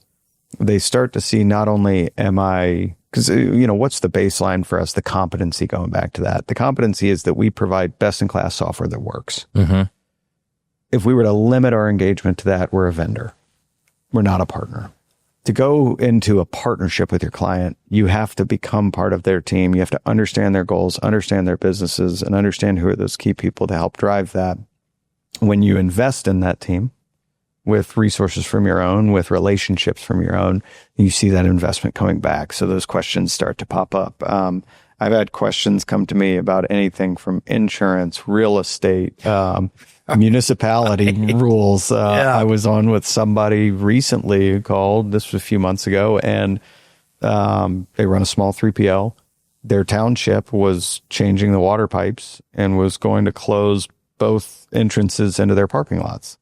they start to see not only because, what's the baseline for us? The competency, going back to that. The competency is that we provide best-in-class software that works. If we were to limit our engagement to that, we're a vendor. We're not a partner. To go into a partnership with your client, you have to become part of their team. You have to understand their goals, understand their businesses, and understand who are those key people to help drive that. When you invest in that team with resources from your own, with relationships from your own, you see that investment coming back. So those questions start to pop up. I've had questions come to me about anything from insurance, real estate, municipality rules. I was on with somebody recently who called, this was a few months ago, and they run a small 3PL. Their township was changing the water pipes and was going to close both entrances into their parking lots.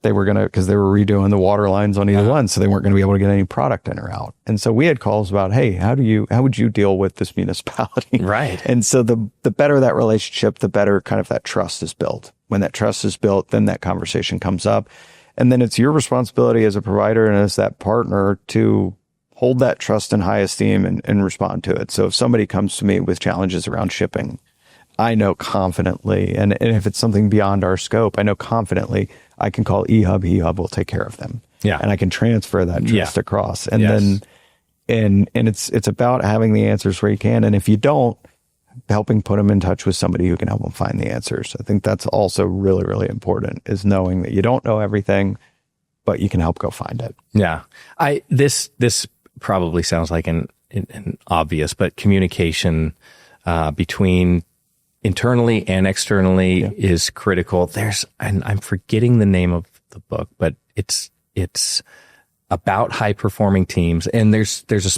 They were going to, because they were redoing the water lines on either one, so they weren't going to be able to get any product in or out. And so we had calls about, hey, how would you deal with this municipality? Right. And so the better that relationship, the better kind of that trust is built. When that trust is built, then that conversation comes up. And then it's your responsibility as a provider and as that partner to hold that trust in high esteem and respond to it. So if somebody comes to me with challenges around shipping, I know confidently, and if it's something beyond our scope, I know confidently I can call eHub. eHub will take care of them. Yeah. And I can transfer that trust across. And then, and it's about having the answers where you can. And if you don't, helping put them in touch with somebody who can help them find the answers. I think that's also really, really important, is knowing that you don't know everything, but you can help go find it. Yeah. This probably sounds like an obvious, but communication, between internally and externally is critical. And I'm forgetting the name of the book, but it's about high performing teams. And there's a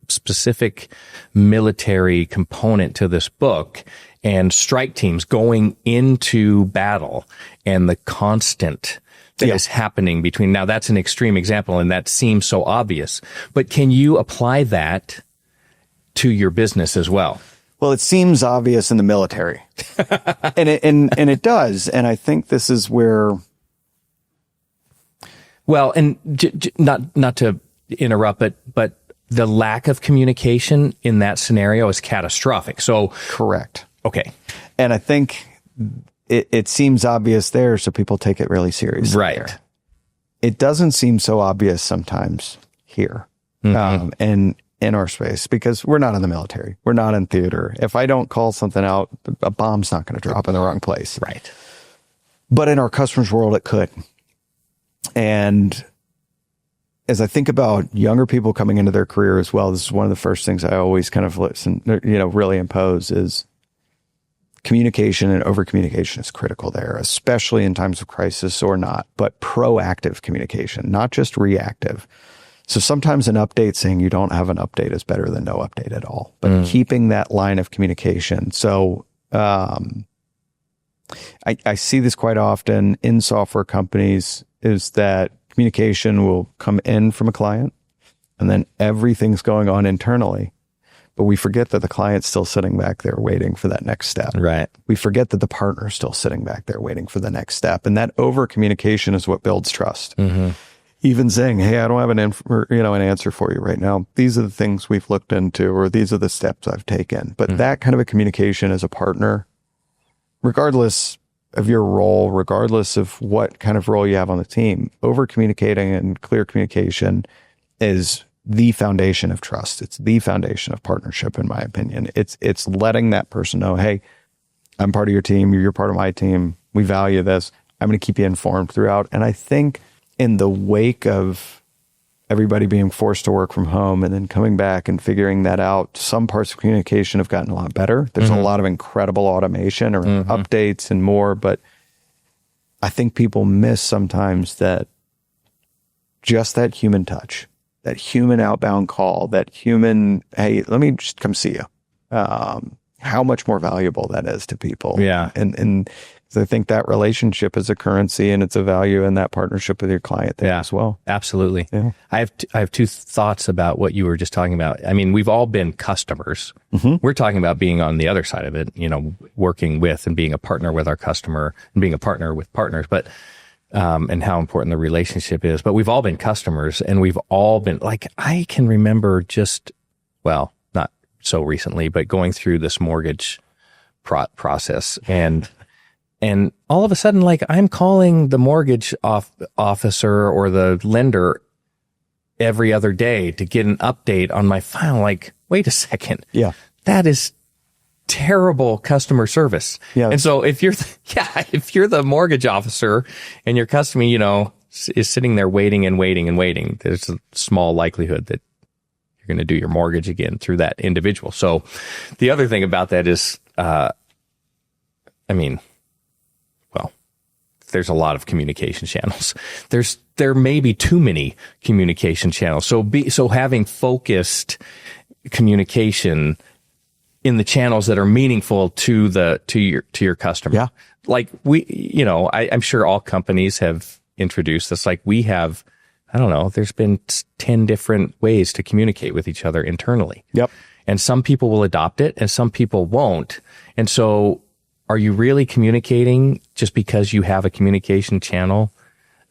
specific military component to this book, and strike teams going into battle and the constant that is happening between. Now that's an extreme example and that seems so obvious, but can you apply that to your business as well? Well, it seems obvious in the military, and it does. And I think this is where. Well, and not to interrupt, but the lack of communication in that scenario is catastrophic. So correct. Okay. And I think it seems obvious there, so people take it really seriously. Right. There. It doesn't seem so obvious sometimes here, and in our space, because we're not in the military. We're not in theater. If I don't call something out, a bomb's not going to drop in the wrong place. Right. But in our customers' world, it could. And as I think about younger people coming into their career as well, this is one of the first things I always kind of really impose is communication, and over communication is critical there, especially in times of crisis or not, but proactive communication, not just reactive. So sometimes an update saying you don't have an update is better than no update at all, but keeping that line of communication. So, I see this quite often in software companies, is that communication will come in from a client and then everything's going on internally, but we forget that the client's still sitting back there waiting for that next step. Right. We forget that the partner's still sitting back there waiting for the next step. And that over communication is what builds trust. Even saying, hey, I don't have an answer for you right now. These are the things we've looked into, or these are the steps I've taken. But that kind of a communication as a partner, regardless of your role, regardless of what kind of role you have on the team, over communicating and clear communication is the foundation of trust. It's the foundation of partnership, in my opinion. It's letting that person know, hey, I'm part of your team. You're part of my team. We value this. I'm going to keep you informed throughout. And I think in the wake of everybody being forced to work from home and then coming back and figuring that out, some parts of communication have gotten a lot better. There's a lot of incredible automation or updates and more, but I think people miss sometimes that just that human touch, that human outbound call, that human, hey, let me just come see you. How much more valuable that is to people. Yeah. And So I think that relationship is a currency and it's a value in that partnership with your client there as well. Absolutely. Yeah. I have two thoughts about what you were just talking about. I mean, we've all been customers. We're talking about being on the other side of it, working with and being a partner with our customer and being a partner with partners, but, and how important the relationship is. But we've all been customers, and we've all been like, I can remember not so recently, but going through this mortgage process and all of a sudden, like, I'm calling the mortgage officer or the lender every other day to get an update on my file. Like, wait a second. Yeah. That is terrible customer service. Yeah. And so if you're the mortgage officer and your customer, is sitting there waiting and waiting and waiting, there's a small likelihood that you're going to do your mortgage again through that individual. So the other thing about that is, there's a lot of communication channels. There may be too many communication channels. So having focused communication in the channels that are meaningful to your customer. Yeah. Like I'm sure all companies have introduced this. Like we have, I don't know, there's been 10 different ways to communicate with each other internally. Yep. And some people will adopt it and some people won't. And so are you really communicating just because you have a communication channel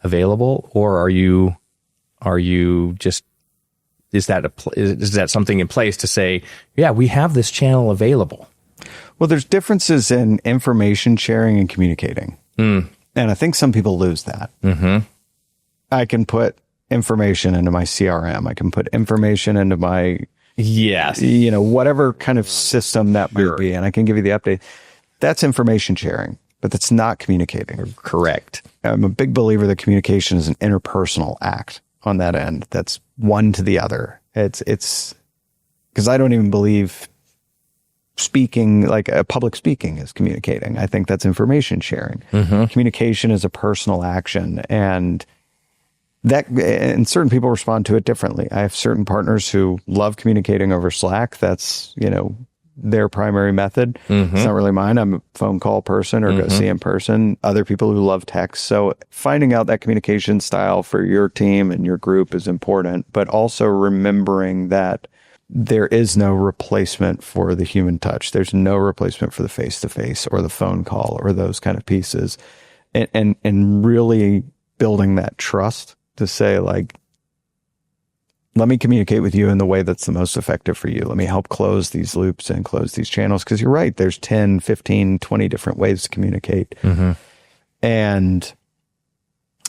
available, or are you just, is that something in place to say, yeah, we have this channel available? Well, there's differences in information sharing and communicating. And I think some people lose that. I can put information into my CRM. I can put information into my, whatever kind of system that might be, and I can give you the update. That's information sharing, but that's not communicating. Correct. I'm a big believer that communication is an interpersonal act on that end. That's one to the other. It's because I don't even believe speaking, like public speaking, is communicating. I think that's information sharing. Communication is a personal action, and certain people respond to it differently. I have certain partners who love communicating over Slack. That's, their primary method. It's not really mine. I'm a phone call person or go see in person. Other people who love text. So finding out that communication style for your team and your group is important, but also remembering that there is no replacement for the human touch. There's no replacement for the face-to-face or the phone call or those kind of pieces. And really building that trust to say, like, let me communicate with you in the way that's the most effective for you. Let me help close these loops and close these channels. Because you're right, there's 10, 15, 20 different ways to communicate. And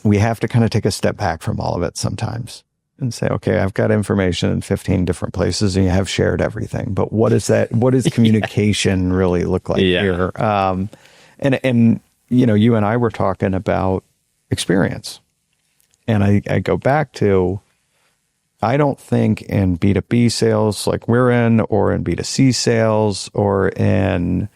we have to kind of take a step back from all of it sometimes and say, okay, I've got information in 15 different places and you have shared everything. But what is that? What does communication really look like here? And you and I were talking about experience. And I go back to, I don't think in B2B sales like we're in, or in B2C sales, or in,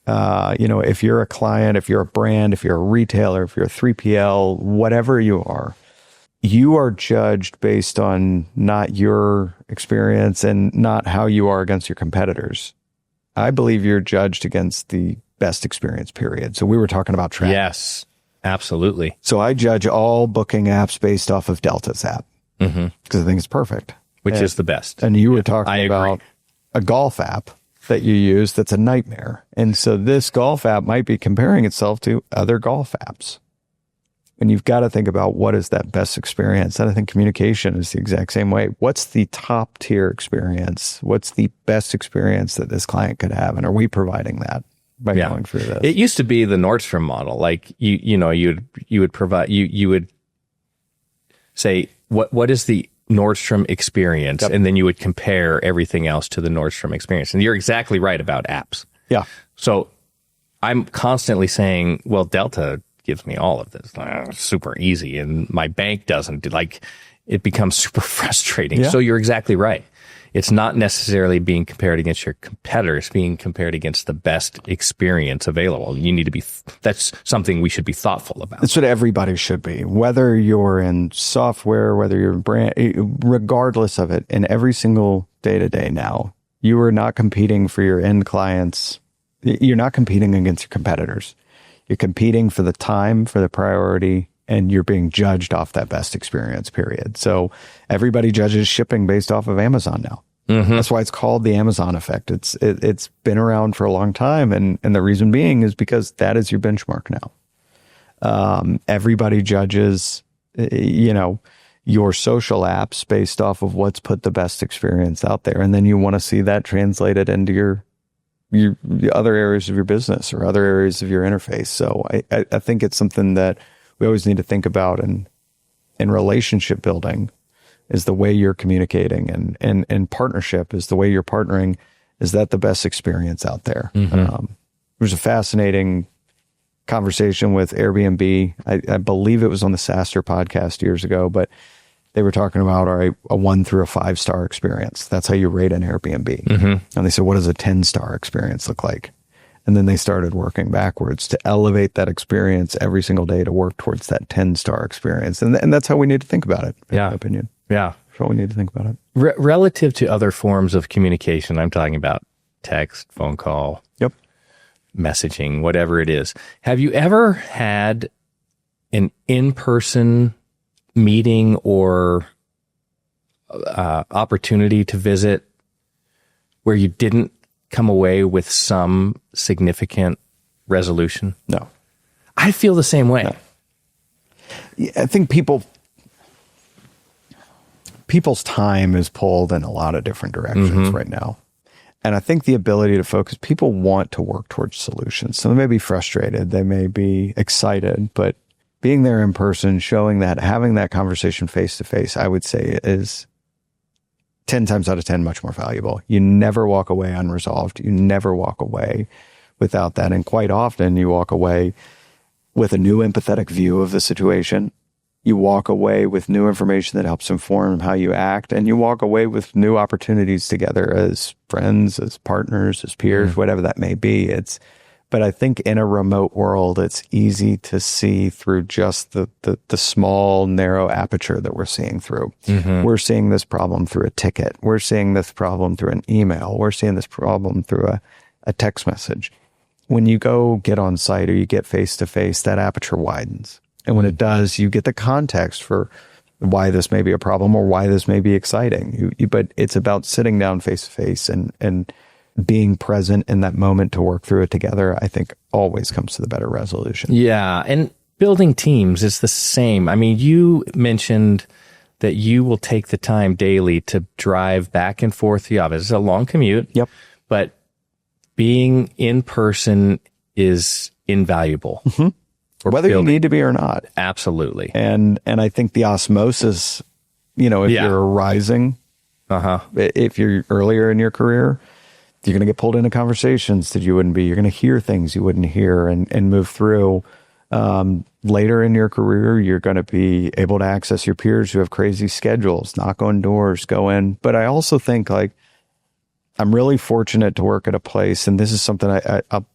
if you're a client, if you're a brand, if you're a retailer, if you're a 3PL, whatever you are judged based on not your experience and not how you are against your competitors. I believe you're judged against the best experience, period. So we were talking about traffic. Yes, absolutely. So I judge all booking apps based off of Delta's app. Because I think it's perfect. Which is the best. And you were talking about a golf app that you use that's a nightmare. And so this golf app might be comparing itself to other golf apps. And you've got to think about what is that best experience. And I think communication is the exact same way. What's the top tier experience? What's the best experience that this client could have? And are we providing that by going through this? It used to be the Nordstrom model. Like you would say, what is the Nordstrom experience? Yep. And then you would compare everything else to the Nordstrom experience. And you're exactly right about apps. Yeah. So I'm constantly saying, well, Delta gives me all of this. Super easy. And my bank doesn't. Like, it becomes super frustrating. Yeah. So you're exactly right. It's not necessarily being compared against your competitors, being compared against the best experience available. You need to be, that's something we should be thoughtful about. That's what everybody should be, whether you're in software, whether you're in brand, regardless of it, in every single day to day now, you are not competing for your end clients. You're not competing against your competitors. You're competing for the time, for the priority, and you're being judged off that best experience, period. So everybody judges shipping based off of Amazon now. That's why it's called the Amazon effect. It's been around for a long time. And the reason being is because that is your benchmark now. Everybody judges, your social apps based off of what's put the best experience out there. And then you want to see that translated into your other areas of your business or other areas of your interface. So I think it's something that we always need to think about in relationship building is the way you're communicating and partnership is the way you're partnering. Is that the best experience out there? There was a fascinating conversation with Airbnb. I believe it was on the SaaStr podcast years ago, but they were talking about a 1 through a 5-star experience. That's how you rate an Airbnb. And they said, what does a 10-star experience look like? And then they started working backwards to elevate that experience every single day to work towards that 10-star experience. And that's how we need to think about it, in my opinion. Yeah. That's how we need to think about it. Relative to other forms of communication, I'm talking about text, phone call, messaging, whatever it is. Have you ever had an in-person meeting or opportunity to visit where you didn't come away with some significant resolution? No. I feel the same way. No. Yeah, I think people's time is pulled in a lot of different directions right now. And I think the ability to focus, people want to work towards solutions. So they may be frustrated, they may be excited, but being there in person, showing that, having that conversation face to face, I would say is 10 times out of 10 much more valuable. You never walk away unresolved. You never walk away without that. And quite often you walk away with a new empathetic view of the situation. You walk away with new information that helps inform how you act, and you walk away with new opportunities together as friends, as partners, as peers, whatever that may be. But I think in a remote world, it's easy to see through just the small, narrow aperture that we're seeing through. We're seeing this problem through a ticket. We're seeing this problem through an email. We're seeing this problem through a text message. When you go get on site or you get face to face, that aperture widens. And when it does, you get the context for why this may be a problem or why this may be exciting. But it's about sitting down face to face and being present in that moment to work through it together, I think always comes to the better resolution. Yeah. And building teams is the same. I mean, you mentioned that you will take the time daily to drive back and forth to the office. It's a long commute. Yep. But being in person is invaluable. Whether you need to be or not. Absolutely. And I think the osmosis, if you're rising, if you're earlier in your career, you're going to get pulled into conversations that you wouldn't be. You're going to hear things you wouldn't hear and move through. Later in your career, you're going to be able to access your peers who have crazy schedules, knock on doors, go in. But I also think I'm really fortunate to work at a place, and this is something I'll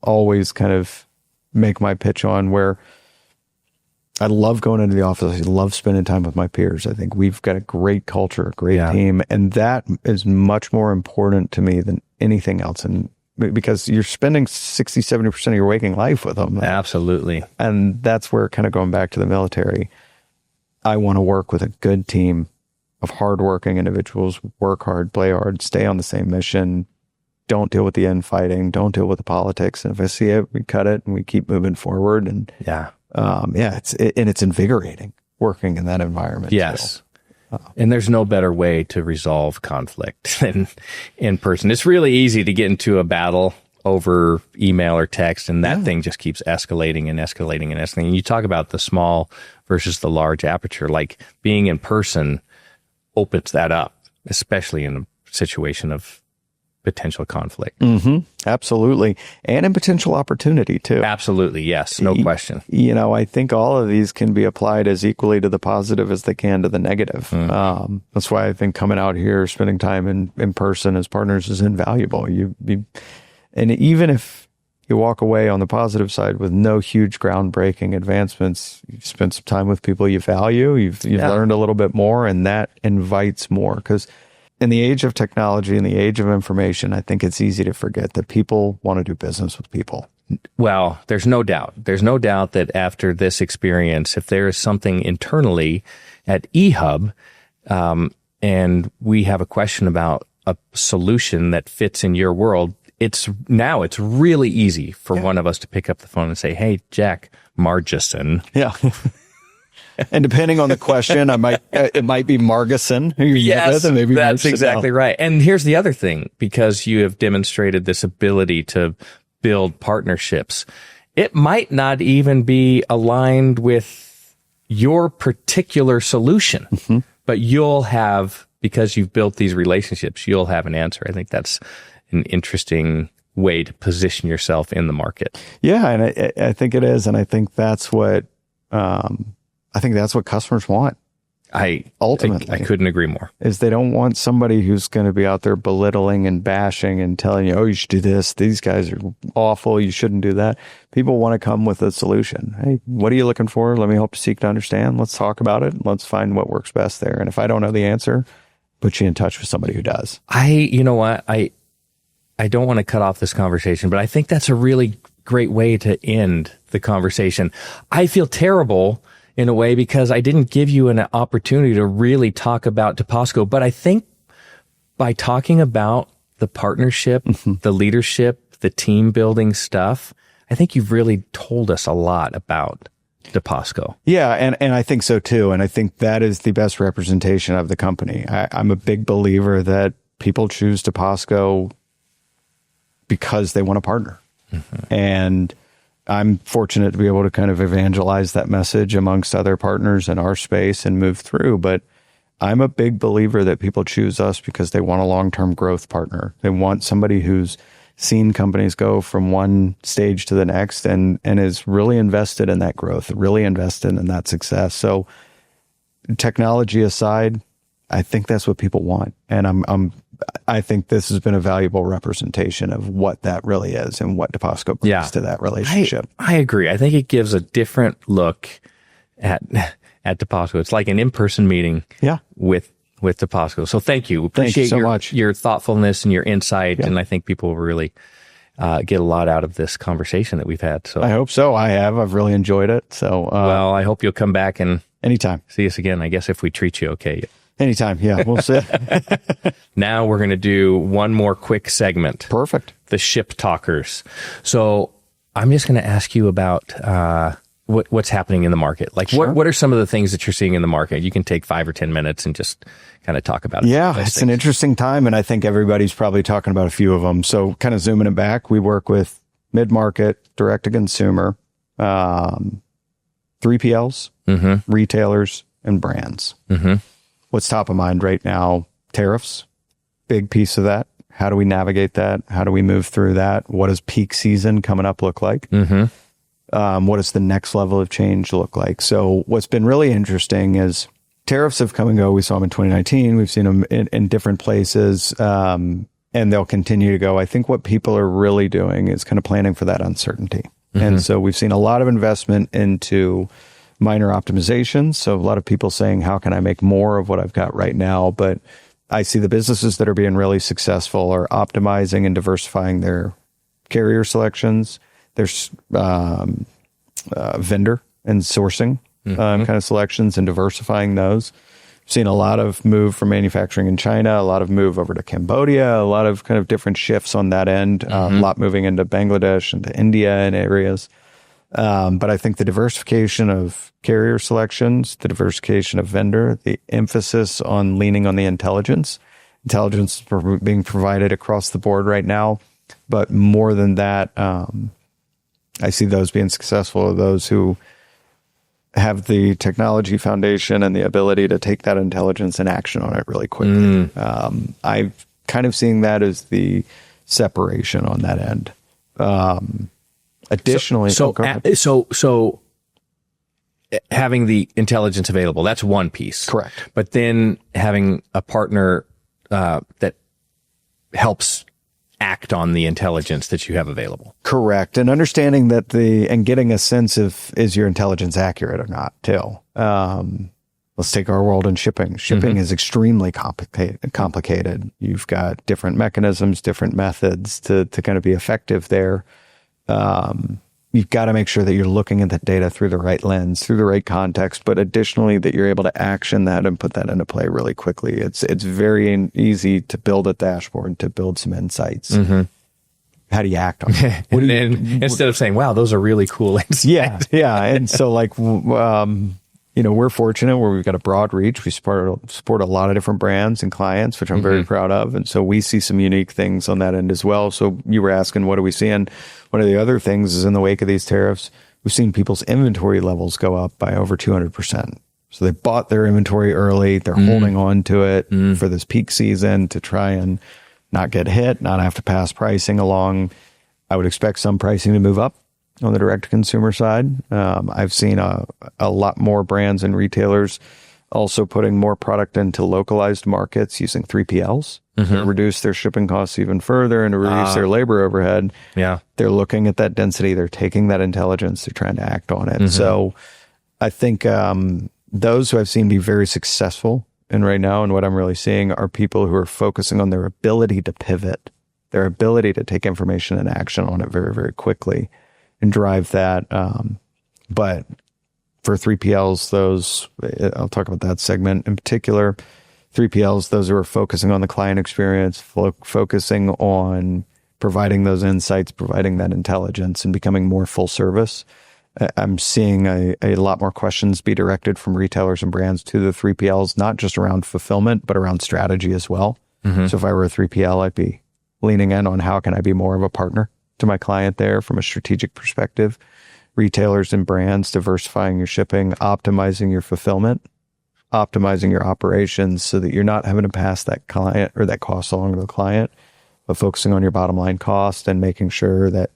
always kind of make my pitch on, where I love going into the office. I love spending time with my peers. I think we've got a great culture, a great team, and that is much more important to me than anything else. And because you're spending 60, 70% of your waking life with them. Absolutely. And that's where, kind of going back to the military, I want to work with a good team of hardworking individuals, work hard, play hard, stay on the same mission, don't deal with the infighting, don't deal with the politics. And if I see it, we cut it and we keep moving forward. And it's invigorating working in that environment. Yes. And there's no better way to resolve conflict than in person. It's really easy to get into a battle over email or text, and that thing just keeps escalating and escalating and escalating. And you talk about the small versus the large aperture, like being in person opens that up, especially in a situation of potential conflict. Absolutely. And in potential opportunity too. Absolutely. Yes. No question. I think all of these can be applied as equally to the positive as they can to the negative. That's why I think coming out here, spending time in person as partners is invaluable. And even if you walk away on the positive side with no huge groundbreaking advancements, you've spent some time with people you value, you've learned a little bit more, and that invites more. Because in the age of technology, in the age of information, I think it's easy to forget that people want to do business with people. Well, there's no doubt. There's no doubt that after this experience, if there is something internally at eHub, and we have a question about a solution that fits in your world, it's really easy for one of us to pick up the phone and say, "Hey, Jack Margeson." Yeah. And depending on the question, it might be Margeson who you're with, and maybe that's exactly right. And here's the other thing, because you have demonstrated this ability to build partnerships, it might not even be aligned with your particular solution, but you'll have, because you've built these relationships, you'll have an answer. I think that's an interesting way to position yourself in the market. Yeah, and I think it is, and I think that's what customers want. Ultimately, I couldn't agree more. Is they don't want somebody who's going to be out there belittling and bashing and telling you, "Oh, you should do this. These guys are awful. You shouldn't do that." People want to come with a solution. Hey, what are you looking for? Let me help you seek to understand. Let's talk about it. Let's find what works best there. And if I don't know the answer, put you in touch with somebody who does. You know what? I don't want to cut off this conversation, but I think that's a really great way to end the conversation. I feel terrible in a way because I didn't give you an opportunity to really talk about Deposco. But I think by talking about the partnership, the leadership, the team building stuff, I think you've really told us a lot about Deposco. Yeah, and I think so too. And I think that is the best representation of the company. I'm a big believer that people choose Deposco because they want to partner. And I'm fortunate to be able to kind of evangelize that message amongst other partners in our space and move through. But I'm a big believer that people choose us because they want a long-term growth partner. They want somebody who's seen companies go from one stage to the next and is really invested in that growth, really invested in that success. So technology aside, I think that's what people want. And I think this has been a valuable representation of what that really is and what Deposco brings to that relationship. I agree. I think it gives a different look at Deposco. It's like an in-person meeting with Deposco. So thank you. Appreciate so much. Your thoughtfulness and your insight. And I think people will really get a lot out of this conversation that we've had. So I hope so. I've really enjoyed it. So, well, I hope you'll come back and anytime see us again. I guess if we treat you okay. Anytime. Yeah, we'll see. Now we're going to do one more quick segment. Perfect. The ship talkers. So I'm just going to ask you about what's happening in the market. Like what are some of the things that you're seeing in the market? You can take 5 or 10 minutes and just kind of talk about it. Yeah, it's an interesting time, and I think everybody's probably talking about a few of them. So kind of zooming it back, we work with mid-market, direct-to-consumer, 3PLs, retailers, and brands. What's top of mind right now? Tariffs, big piece of that. How do we navigate that? How do we move through that? What does peak season coming up look like? What does the next level of change look like? So what's been really interesting is tariffs have come and go. We saw them in 2019. We've seen them in different places, and they'll continue to go. I think what people are really doing is kind of planning for that uncertainty. And so we've seen a lot of investment into minor optimizations. So a lot of people saying, how can I make more of what I've got right now? But I see the businesses that are being really successful are optimizing and diversifying their carrier selections, their vendor and sourcing kind of selections and diversifying those. Seen a lot of move from manufacturing in China, a lot of move over to Cambodia, a lot of kind of different shifts on that end, a lot moving into Bangladesh and to India and areas. But I think the diversification of carrier selections, the diversification of vendor, the emphasis on leaning on the intelligence is being provided across the board right now. But more than that, I see those being successful, those who have the technology foundation and the ability to take that intelligence and action on it really quickly. I'm kind of seeing that as the separation on that end. Additionally, so having the intelligence available, that's one piece. Correct. But then having a partner that helps act on the intelligence that you have available. Correct. And understanding that and getting a sense of, is your intelligence accurate or not too? Let's take our world in shipping. Shipping is extremely complicated. You've got different mechanisms, different methods to kind of be effective there. you've got to make sure that you're looking at the data through the right lens, through the right context, but additionally that you're able to action that and put that into play really quickly. It's very easy to build a dashboard, to build some insights. Mm-hmm. How do you act on it? Instead of saying, wow, those are really cool insights. Yeah. And so like, we're fortunate where we've got a broad reach. We support a lot of different brands and clients, which I'm very proud of. And so we see some unique things on that end as well. So you were asking, what are we seeing? One of the other things is in the wake of these tariffs, we've seen people's inventory levels go up by over 200%. So they bought their inventory early. They're holding on to it for this peak season to try and not get hit, not have to pass pricing along. I would expect some pricing to move up on the direct-to-consumer side. I've seen a lot more brands and retailers also putting more product into localized markets using 3PLs to reduce their shipping costs even further and to reduce their labor overhead. Yeah. They're looking at that density. They're taking that intelligence. They're trying to act on it. So I think those who I've seen be very successful and right now, and what I'm really seeing are people who are focusing on their ability to pivot, their ability to take information and action on it very, very quickly and drive that. But for 3PLs, I'll talk about that segment in particular. 3PLs, those who are focusing on the client experience, focusing on providing those insights, providing that intelligence, and becoming more full service. I'm seeing a lot more questions be directed from retailers and brands to the 3PLs, not just around fulfillment, but around strategy as well. So if I were a 3PL, I'd be leaning in on how can I be more of a partner to my client there from a strategic perspective. Retailers and brands, diversifying your shipping, optimizing your fulfillment, optimizing your operations so that you're not having to pass that client or that cost along to the client, but focusing on your bottom line cost and making sure that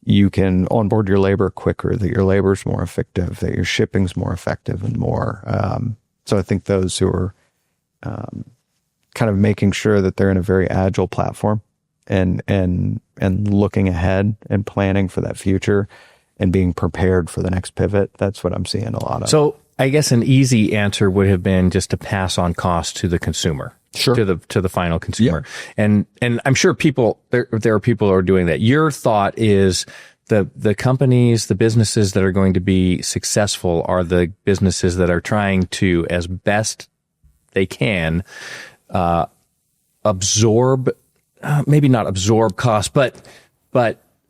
you can onboard your labor quicker, that your labor is more effective, that your shipping's more effective and more. So I think those who are kind of making sure that they're in a very agile platform and looking ahead and planning for that future and being prepared for the next pivot, that's what I'm seeing a lot of. So I guess an easy answer would have been just to pass on cost to the consumer. Sure. To the final consumer. Yeah. And I'm sure there are people who are doing that. Your thought is the companies, the businesses that are going to be successful are the businesses that are trying to, as best they can, absorb, maybe not absorb costs, but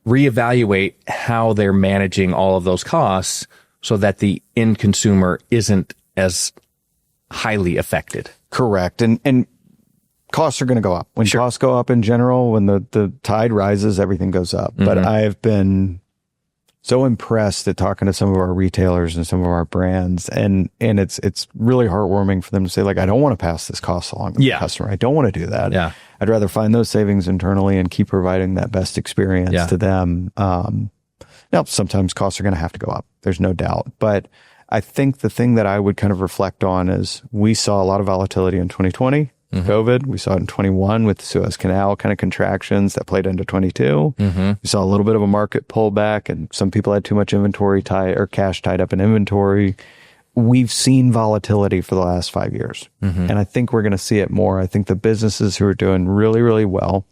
reevaluate how they're managing all of those costs so that the end consumer isn't as highly affected. Correct. And costs are going to go up. When costs go up in general, when the tide rises, everything goes up. But I have been so impressed at talking to some of our retailers and some of our brands. And it's really heartwarming for them to say, like, I don't want to pass this cost along to the customer. I don't want to do that. Yeah. I'd rather find those savings internally and keep providing that best experience to them. Now, sometimes costs are going to have to go up. There's no doubt. But I think the thing that I would kind of reflect on is we saw a lot of volatility in 2020, COVID. We saw it in 21 with the Suez Canal kind of contractions that played into 22. We saw a little bit of a market pullback and some people had too much inventory cash tied up in inventory. We've seen volatility for the last 5 years. And I think we're going to see it more. I think the businesses who are doing really, really well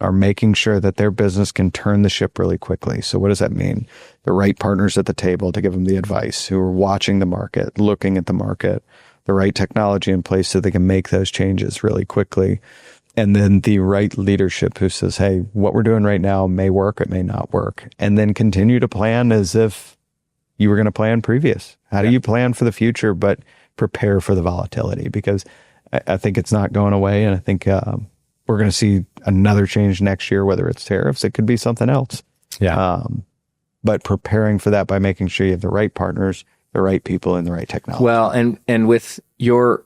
are making sure that their business can turn the ship really quickly. So what does that mean? The right partners at the table to give them the advice, who are watching the market, looking at the market, the right technology in place so they can make those changes really quickly. And then the right leadership who says, hey, what we're doing right now may work, it may not work. And then continue to plan as if you were going to plan previous. How do you plan for the future, but prepare for the volatility? Because I think it's not going away. And I think we're going to see another change next year, whether it's tariffs, it could be something else. But preparing for that by making sure you have the right partners, the right people, and the right technology. Well, and with your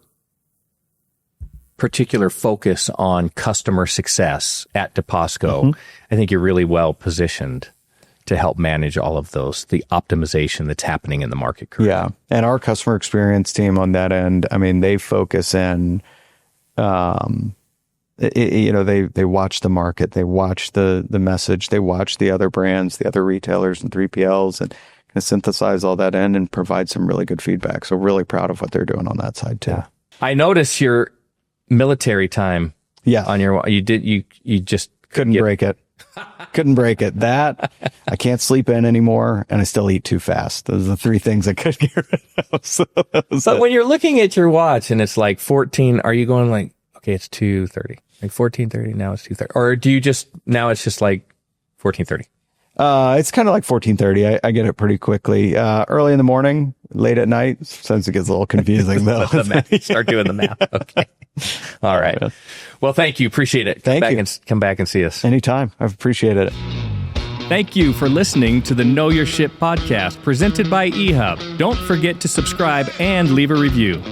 particular focus on customer success at Deposco, I think you're really well positioned to help manage all of those, the optimization that's happening in the market currently. Yeah. And our customer experience team on that end, I mean, they focus in, they watch the market, they watch the message, they watch the other brands, the other retailers and 3PLs, and kind of synthesize all that in and provide some really good feedback. So really proud of what they're doing on that side too. Yeah. I noticed your military time on your, you just couldn't break it. Couldn't break it. That, I can't sleep in anymore, and I still eat too fast. Those are the three things I couldn't get rid of. So but when you're looking at your watch and it's like 14, are you going like, okay, it's 2:30, like 14:30, now it's 2:30, or do you just, now it's just like 14:30? It's kind of like 14:30. I get it pretty quickly. Early in the morning, late at night. Sometimes it gets a little confusing though. Start doing the math. Okay. All right. Well, thank you. Appreciate it. Thank you. Come back and see us. Anytime. I've appreciated it. Thank you for listening to the Know Your Ship podcast presented by eHub. Don't forget to subscribe and leave a review.